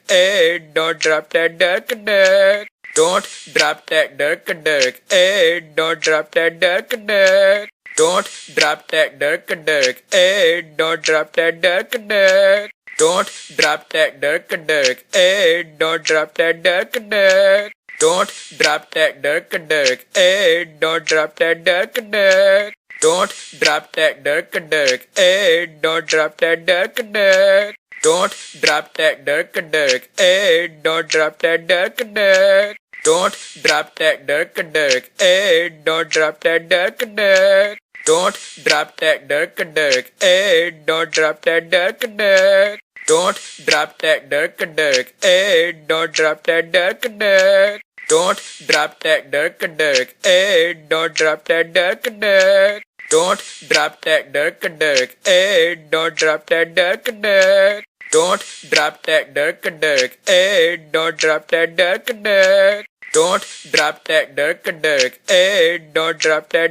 Hey, don't drop that dirk. Don't drop that dirk. Hey, don't drop that dirk. Don't drop that dirk. Hey, don't drop that dirk. Don't drop that dirk. Hey, don't drop that dirk. Don't drop that dirk. Hey, don't drop that dirk. Don't drop that dirk. Hey, don't drop that dirk. Don't drop that dirk. Hey, don't drop that dirk. Don't drop that dirk. Hey, don't drop that dirk. Don't drop that dirk. Hey, don't drop that dirk. Don't drop that dirk. Hey, don't drop that dirk. Don't drop that dirk. Hey, don't drop that dirk. Don't drop that dirk. Hey, don't drop that dirk. Don't drop that dirk. Hey, don't drop that dirk. Don't drop that dirk. Hey, don't drop that dirk. Don't drop that dirk. Hey, don't drop that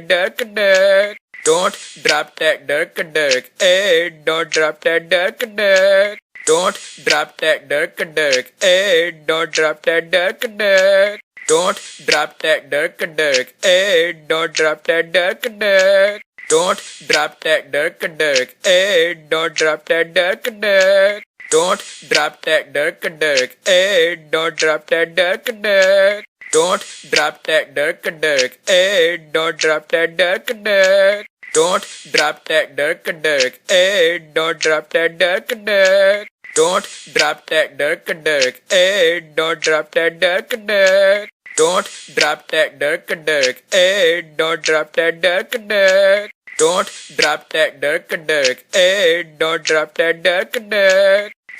dirk. Don't drop that dirk. Hey, don't drop that dirk. Don't drop that dirk. Hey, don't drop that dirk. Don't drop that dirk. Hey, don't drop that dirk. Don't drop that dirk. Hey, don't drop that dirk. Don't drop that dirk. Hey, don't drop that dirk. Don't drop that dirk. Hey, don't drop that dirk. Don't drop that dirk. Hey, don't drop that dirk. Don't drop that dirk. Hey, don't drop that dirk. Don't drop that dirk. Hey, don't drop that dirk. Don't drop that dirk. Hey, don't drop that dirk.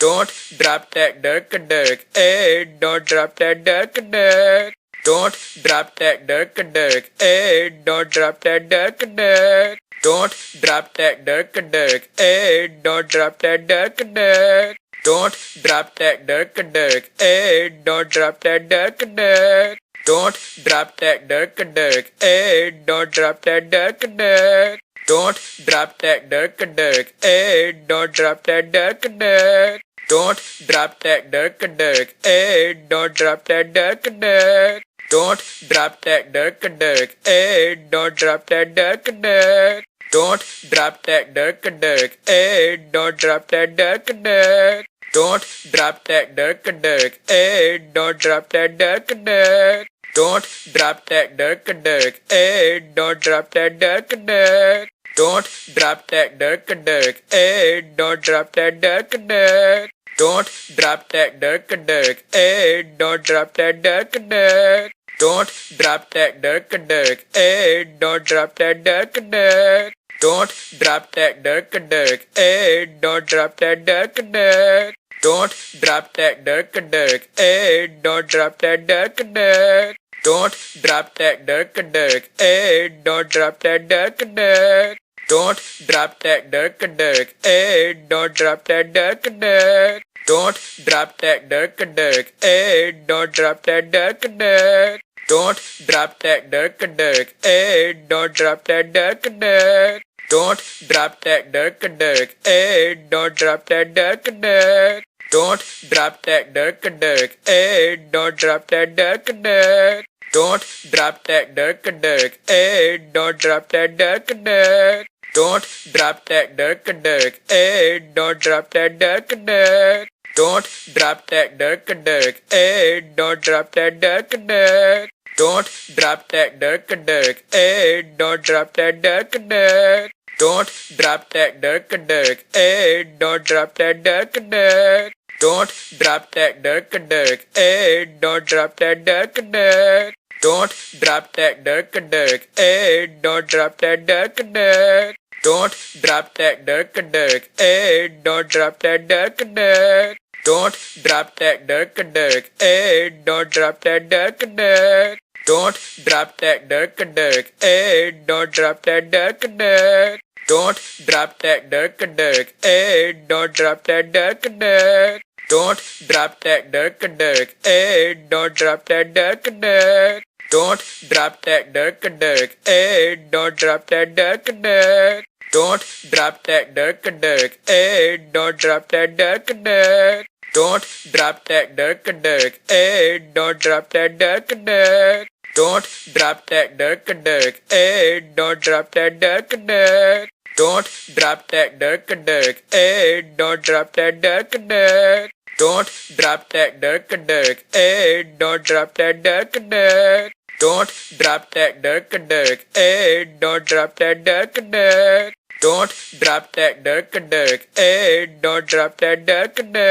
Don't drop that dirk. Hey, don't drop that dirk. Don't drop that dirk. Hey, don't drop that dirk. Don't drop that dirk. Hey, don't drop that dirk. Don't drop that dirk. Hey, don't drop that dirk. Don't drop that dirk. Hey, don't drop that dirk. Don't drop that dirk. Hey, don't drop that dirk. Don't drop that dirk. Hey, don't drop that dirk. Don't drop that dirk. Hey, don't drop that dirk. Don't drop that dirk. Hey, don't drop that dirk. Don't drop that dirk. Hey, don't drop that dirk. Don't drop that dirk. Hey, don't drop that dirk. Don't drop that dirk. Hey, don't drop that dirk. Don't drop that dirk. Hey, don't drop that dirk. Don't drop that dirk. Hey, don't drop that dirk. Don't drop that dirk. Hey, don't drop that dirk. Don't drop that dirk. Hey, don't drop that dirk. Don't drop that dirk. Hey, don't drop that dirk. Don't drop that dirk. Hey, don't drop that dirk. Don't drop that dirk. Hey, don't drop that dirk. Don't drop that dirk. Hey, don't drop that dirk. Don't drop that dirk. Hey, don't drop that dirk. Don't drop that dirk. Hey, don't drop that dirk. Don't drop that dirk. Hey, don't drop that dirk. Don't drop that dirk. Hey, don't drop that dirk. Don't drop that dirk. Hey, don't drop that dirk. Don't drop that dirk. Hey, don't drop that dirk. Don't drop that dirk. Hey, don't drop that dirk. Don't drop that dirk. Hey, don't drop that dirk. Don't drop that dirk. Hey, don't drop that dirk. Don't drop that dirk. Hey, don't drop that dirk. Don't drop that dirk. Hey, don't drop that dirk. Don't drop that dirk. Hey, don't drop that dirk. Don't drop that dirk. Hey, don't drop that dirk. Don't drop that dirk. Hey, don't drop that dirk. Don't drop that dirk. Hey, don't drop that dirk. Don't drop that dirk. Hey, don't drop that dirk. Don't drop that dirk. Hey, don't drop that dirk. Don't drop that dirk. Hey, don't drop that dirk. Don't drop that dirk. Hey, don't drop that dirk. Don't drop that dirk. Hey, don't drop that dirk. Don't drop that dirk. Hey, don't drop that dirk.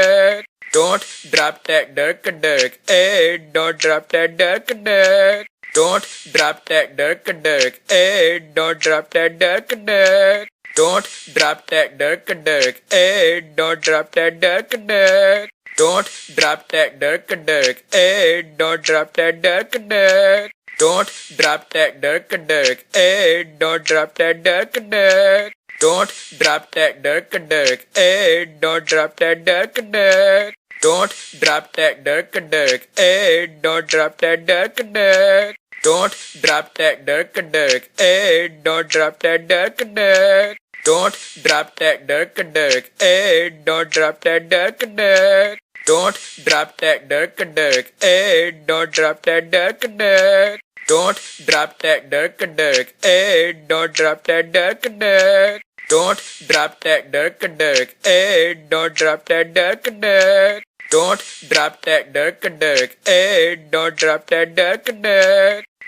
Don't drop that dirk. Hey, don't drop that dirk. Don't drop that dirk. Hey, don't drop that dirk. Don't drop that dirk. Hey, don't drop that dirk. Don't drop that dirk. Hey, don't drop that dirk. Don't drop that dirk. Hey, don't drop that dirk. Don't drop that dirk. Hey, don't drop that dirk. Don't drop that dirk. Hey, don't drop that dirk. Don't drop that dirk. Hey, don't drop that dirk. Don't drop that dirk. Hey, don't drop that dirk. Don't drop that dirk. Hey, don't drop that dirk. Don't drop that dirk. Hey, don't drop that dirk. Don't drop that dirk. Hey, don't drop that dirk. Don't drop that dirk. Hey, don't drop that dirk. Don't drop that dirk. Hey, don't drop that dirk.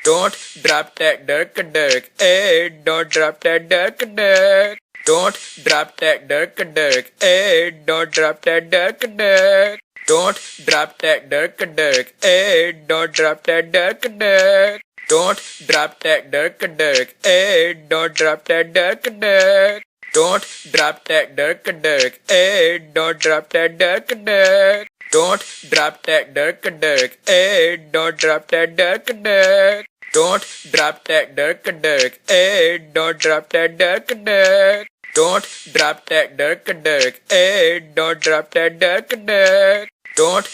Don't drop that dirk. Hey, don't drop that dirk. Don't drop that dirk. Hey, don't drop that dirk. Don't drop that dirk. Hey, don't drop that dirk. Don't drop that dirk. Hey, don't drop that dirk. Don't drop that dirk. Hey, don't drop that dirk. Don't drop that dirk. Hey, don't drop that dirk. Don't drop that dirk. Hey, don't drop that dirk. Don't drop that dirk. Hey, don't drop that dirk. Don't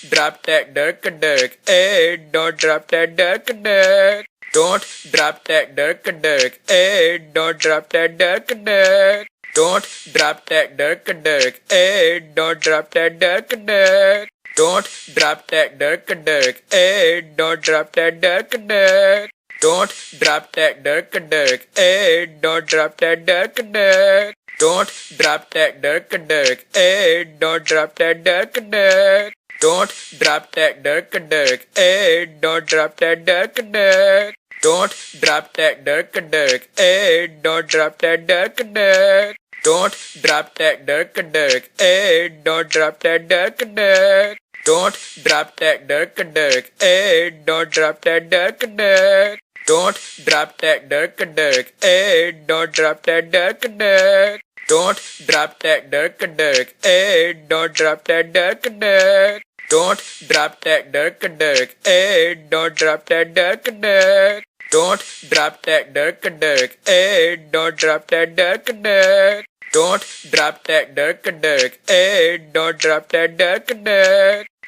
drop that dirk. Hey, don't drop that dirk. Don't drop that dirk. Hey, don't drop that dirk. Don't drop that dirk. Hey, don't drop that dirk. Don't drop that dirk. Hey, don't drop that dirk. Don't drop that dirk. Hey, don't drop that dirk. Don't drop that dirk. Hey, don't drop that dirk. Don't drop that dirk. Hey, don't drop that dirk. Don't drop that dirk. Hey, don't drop that dirk. Don't drop that dirk. Hey, don't drop that dirk. Don't drop that dirk. Hey, don't drop that dirk. Don't drop that dirk. Hey, don't drop that dirk. Don't drop that dirk. Hey, don't drop that dirk. Don't drop that dirk. Hey, don't drop that dirk. Don't drop that dirk. Hey, don't drop that dirk.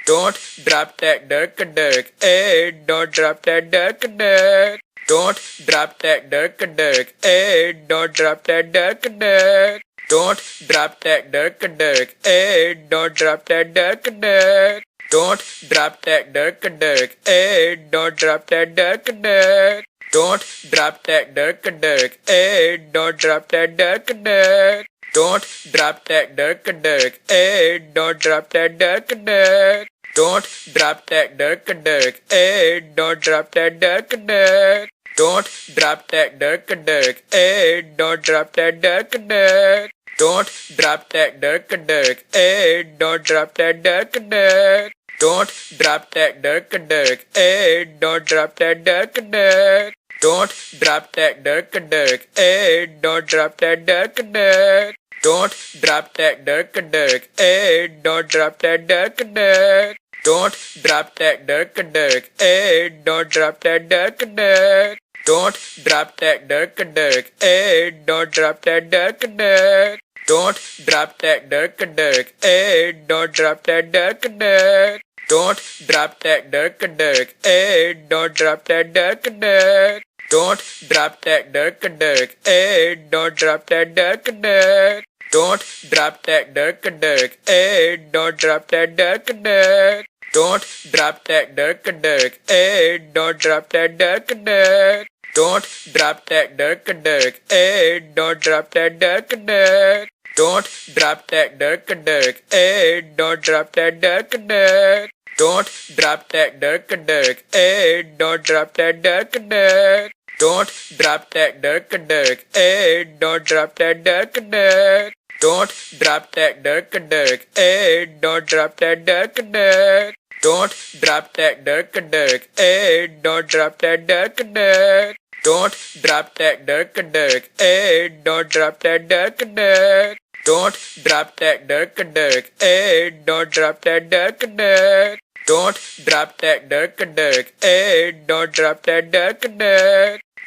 Don't drop that dirk. Hey, don't drop that dirk. Don't drop that dirk a dirk. Hey, don't drop that dirk a dirk. Don't drop that dirk a dirk. Hey, don't drop that dirk a dirk. Don't drop that dirk a dirk. Hey, don't drop that dirk a dirk. Don't drop that dirk a dirk. Hey, don't drop that dirk a dirk. Don't drop that dirk a dirk. Hey, don't drop that dirk a dirk. Don't drop that dirk a dirk. Hey, don't drop that dirk a dirk. Don't drop that dirk a dirk. Hey, don't drop that dirk a dirk. Don't drop that dirk a dirk. Hey, don't drop that dirk a dirk. Don't drop that dirk a dirk. Hey, don't drop that dirk a dirk. Don't drop that dirk a dirk. Hey, don't drop that dirk a dirk. Don't drop that dirk a dirk. Hey, don't drop that dirk a dirk. Don't drop that dirk a dirk. Hey, don't drop that dirk a dirk. Don't drop that dirk a dirk. Hey, don't drop that dirk a dirk. Don't drop that dirk a dirk. Hey, don't drop that dirk a dirk. Don't drop that dirk a dirk. Hey, don't drop that dirk a dirk. Don't drop that dirk a dirk. Hey, don't drop that dirk a dirk. Don't drop that dirk a dirk. Hey, don't drop that dirk a dirk. Don't drop that dirk a dirk. Hey, don't drop that dirk a dirk. Don't drop that dirk a dirk. Hey, don't drop that dirk a dirk. Don't drop that dirk a dirk. Hey, don't drop that dirk a dirk. Don't drop that dirk a dirk. Hey, don't drop that dirk a dirk. Don't drop that dirk a dirk. Hey, don't drop that dirk a dirk. Don't drop that dirk a dirk. Hey, don't drop that dirk a dirk. Don't drop that dirk a dirk. Hey, don't drop that dirk a dirk. Don't drop that dirk a dirk. Hey, don't drop that dirk a dirk. Don't drop that dirk a dirk. Hey, don't drop that dirk a dirk. Don't drop that dirk a dirk. Hey, don't drop that dirk a dirk. Don't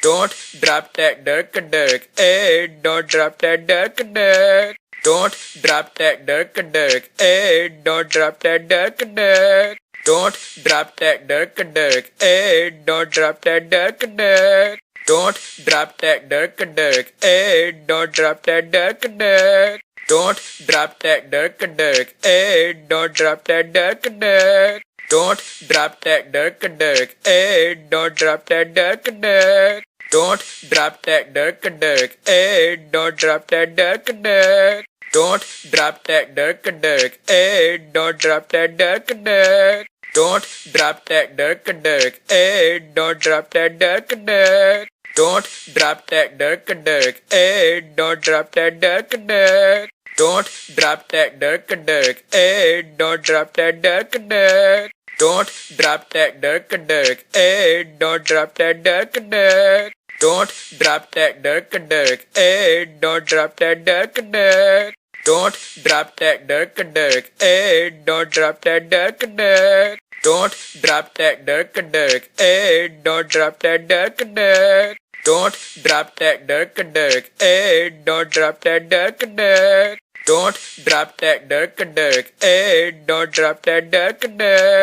drop that dirk a dirk. Hey, don't drop that dirk a dirk. Don't drop that dirk a dirk. Hey, don't drop that dirk a dirk. Don't drop that dirk a dirk. Hey, don't drop that dirk a dirk. Don't drop that dirk a dirk. Hey, don't drop that dirk a dirk. Don't drop that dirk a dirk. Hey, don't drop that dirk a dirk. Don't drop that dirk a dirk. Hey, don't drop that dirk a dirk. Don't drop that dirk a dirk. Hey, don't drop that dirk a dirk. Don't drop that dirk a dirk. Hey, don't drop that dirk a dirk. Don't drop that dirk a dirk. Hey, don't drop that dirk a dirk. Don't drop that dirk a dirk. Hey, don't drop that dirk a dirk. Don't drop that dirk a dirk. Hey, don't drop that dirk a dirk. Don't drop that dirk a dirk. Hey, don't drop that dirk a dirk. Don't drop that dirk a dirk. Hey, don't drop that dirk a dirk. Don't drop that dirk a dirk. Hey, don't drop that dirk a dirk. Don't drop that dirk a dirk. Hey, don't drop that dirk a dirk. Don't drop that dirk a dirk. Hey, don't drop that dirk a dirk. Don't drop that dirk a dirk. Hey, don't drop that dirk a dirk. Don't drop that dirk a dirk. Hey, don't drop that dirk a dirk.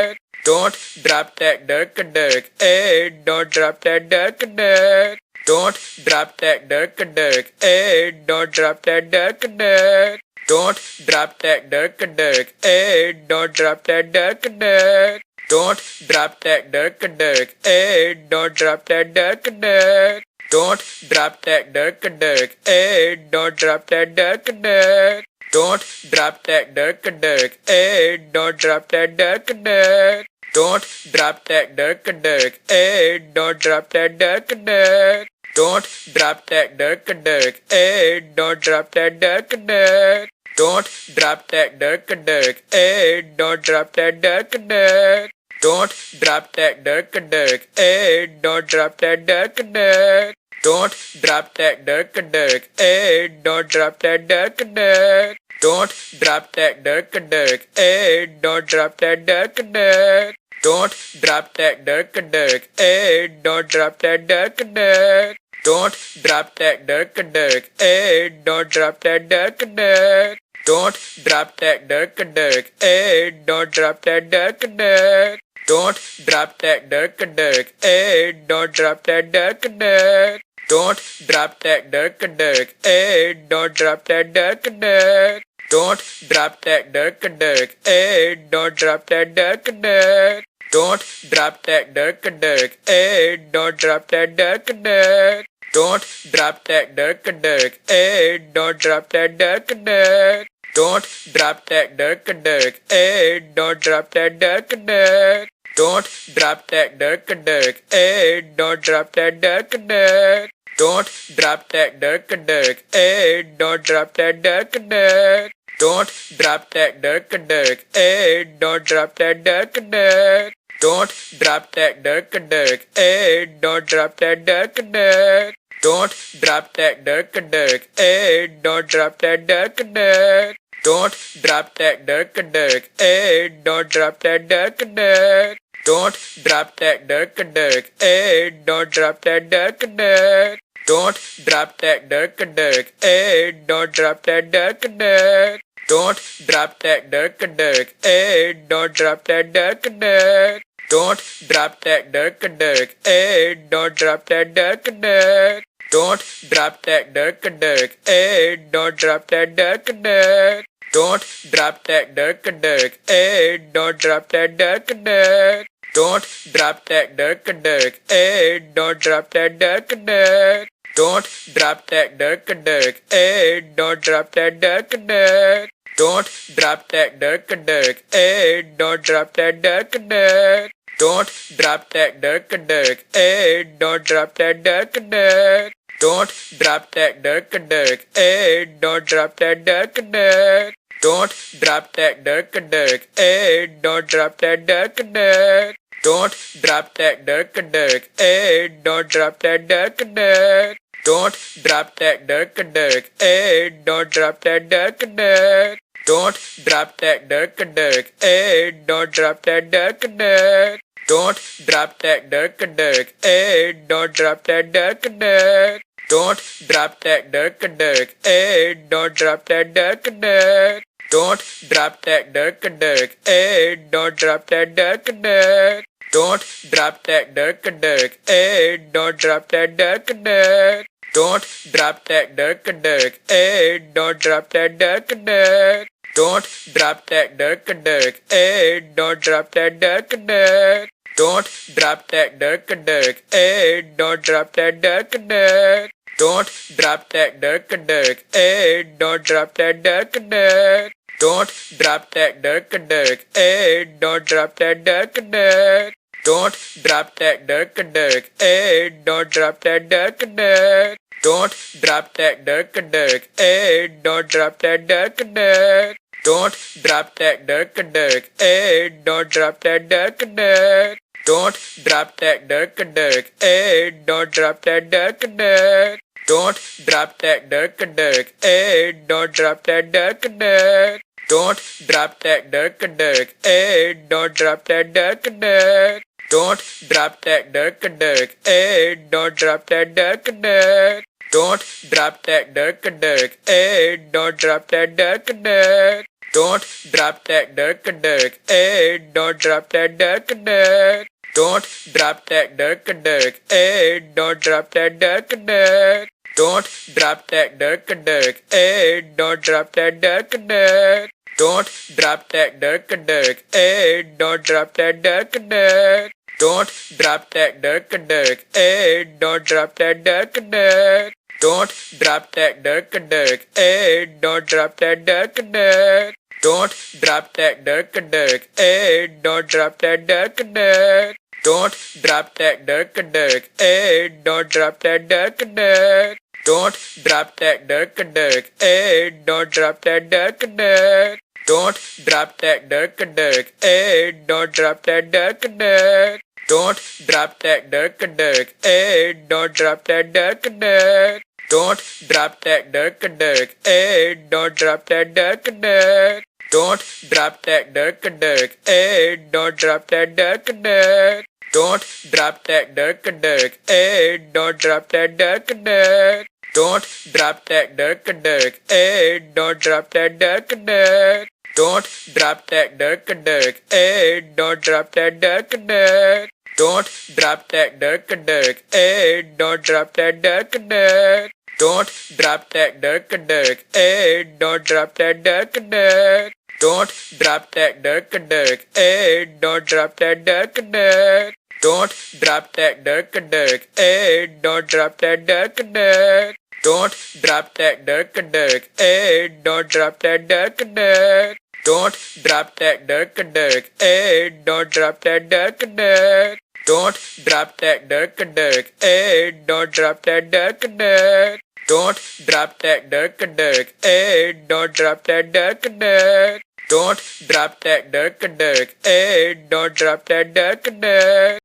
Don't drop that dirk a dirk. Hey, don't drop that dirk a dirk. Don't drop that dirk a dirk. Hey, don't drop that dirk a dirk. Don't drop that dirk a dirk. Hey, don't drop that dirk a dirk. Don't drop that dirk a dirk. Hey, don't drop that dirk a dirk. Don't drop that dirk a dirk. Hey, don't drop that dirk a dirk. Don't drop that dirk a dirk. Hey, don't drop that dirk a dirk. Don't drop that dirk a dirk. Hey, don't drop that dirk a dirk. Don't drop that dirk a dirk. Hey, don't drop that dirk a dirk. Don't drop that dirk a dirk. Hey, don't drop that dirk a dirk. Don't drop that dirk a dirk. Hey, don't drop that dirk a dirk. Don't drop that dirk a dirk. Hey, don't drop that dirk a dirk. Don't drop that dirk a dirk. Hey, don't drop that dirk a dirk. Don't drop that dirk a dirk. Hey, don't drop that dirk a dirk. Don't drop that dirk a dirk. Hey, don't drop that dirk a dirk. Don't drop that dirk a dirk. Hey, don't drop that dirk a dirk. Don't drop that dirk a dirk. Hey, don't drop that dirk a dirk. Don't drop that dirk a dirk. Hey, don't drop that dirk a dirk. Don't drop that dirk a dirk. Hey, don't drop that dirk a dirk. Don't drop that dirk a dirk. Hey, don't drop that dirk a dirk. Don't drop that dirk a dirk. Hey, don't drop that dirk a dirk. Don't drop that dirk a dirk. Hey, don't drop that dirk a dirk. Don't drop that dirk a dirk. Hey, don't drop that dirk a dirk. Don't drop that dirk a dirk. Hey, don't drop that dirk a dirk. Don't drop that dirk a dirk. Hey, don't drop that dirk a dirk. Don't drop that dirk a dirk. Hey, don't drop that dirk a dirk. Don't drop that dirk a dirk. Hey, don't drop that dirk a dirk. Don't drop that dirk a dirk. Hey, don't drop that dirk a dirk. Don't drop that dirk a dirk. Hey, don't drop that dirk a dirk. Don't drop that dirk a dirk. Hey, don't drop that dirk a dirk. Don't drop that dirk a dirk. Hey, don't drop that dirk a dirk. Don't drop that dirk a dirk. Hey, don't drop that dirk a dirk. Don't drop that dirk a dirk. Hey, don't drop that dirk a dirk. Don't drop that dirk a dirk. Hey, don't drop that dirk a dirk. Don't drop that dirk a dirk. Hey, don't drop that dirk a dirk. Don't drop that dirk a dirk. Hey, don't drop that dirk a dirk. Don't drop that dirk a dirk. Hey, don't drop that dirk a dirk. Don't drop that dirk a dirk. Hey, don't drop that dirk a dirk. Don't drop that dirk a dirk. Hey, don't drop that dirk a dirk. Don't drop that dirk a dirk. Hey, don't drop that dirk a dirk. Don't drop that dirk a dirk. Hey, don't drop that dirk a dirk. Don't drop that dirk a dirk. Hey, don't drop that dirk a dirk. Don't drop that dirk a dirk. Hey, don't drop that dirk a dirk. Don't drop that dirk a dirk. Hey, don't drop that dirk a dirk. Don't drop that dirk a dirk. Hey, don't drop that dirk a dirk. Don't drop that dirk a dirk. Hey, don't drop that dirk a dirk. Don't drop that dirk a dirk. Hey, don't drop that dirk a dirk. Don't drop that dirk a dirk. Hey, don't drop that dirk a dirk. Don't drop that dirk a dirk. Hey, don't drop that dirk a dirk. Don't drop that dirk a dirk. Hey, don't drop that dirk a dirk. Don't drop that dirk a dirk. Hey, don't drop that dirk a dirk. Don't drop that dirk a dirk. Hey, don't drop that dirk a dirk. Don't drop that dirk a dirk. Hey, don't drop that dirk a dirk. Don't drop that dirk a dirk. Hey, don't drop that dirk a dirk. Don't drop that dirk a dirk. Hey, don't drop that dirk a dirk. Don't drop that dirk a dirk. Hey, don't drop that dirk a dirk. Don't drop that dirk a dirk. Hey, don't drop that dirk a dirk. Don't drop that dirk a dirk. Hey, don't drop that dirk a dirk. Don't drop that dirk a dirk. Hey, don't drop that dirk a dirk. Don't drop that dirk a dirk. Hey, don't drop that dirk a dirk. Don't drop that dirk a dirk. Hey, don't drop that dirk a dirk. Don't drop that dirk a dirk. Hey, don't drop that dirk a dirk. Don't drop that dirk a dirk. Hey, don't drop that dirk a dirk. Don't drop that dirk a dirk. Hey, don't drop that dirk a dirk. Don't drop that dirk a dirk. Hey, don't drop that dirk a dirk. Don't drop that dirk a dirk. Hey, don't drop that dirk a dirk. Don't drop that dirk a dirk. Hey, don't drop that dirk a dirk. Don't drop that dirk a dirk. Hey, don't drop that dirk a dirk. Don't drop that dirk a dirk. Hey, don't drop that dirk a dirk. Don't drop that dirk a dirk. Hey, don't drop that dirk a dirk. Don't drop that dirk a dirk. Hey, don't drop that dirk a dirk. Don't drop that dirk a dirk. Hey, don't drop that dirk a dirk. Don't drop that dirk a dirk. Hey, don't drop that dirk a dirk. Don't drop that dirk a dirk. Hey, don't drop that dirk a dirk. Don't drop that dirk a dirk. Hey, don't drop that dirk a dirk. Don't drop that dirk a dirk. Hey, don't drop that dirk a dirk. Don't drop that dirk a dirk. Hey, don't drop that dirk a dirk. Don't drop that dirk a dirk. Hey, don't drop that dirk a dirk. Don't drop that dirk a dirk. Hey, don't drop that dirk a dirk. Don't drop that dirk a dirk. Hey, don't drop that dirk a dirk. Don't drop that dirk a dirk. Hey, don't drop that dirk a dirk. Don't drop that dirk a dirk. Hey, don't drop that dirk a dirk. Don't drop that dirk a dirk. Hey, don't drop that dirk a dirk. Don't drop that dirk a dirk. Hey, don't drop that dirk a dirk.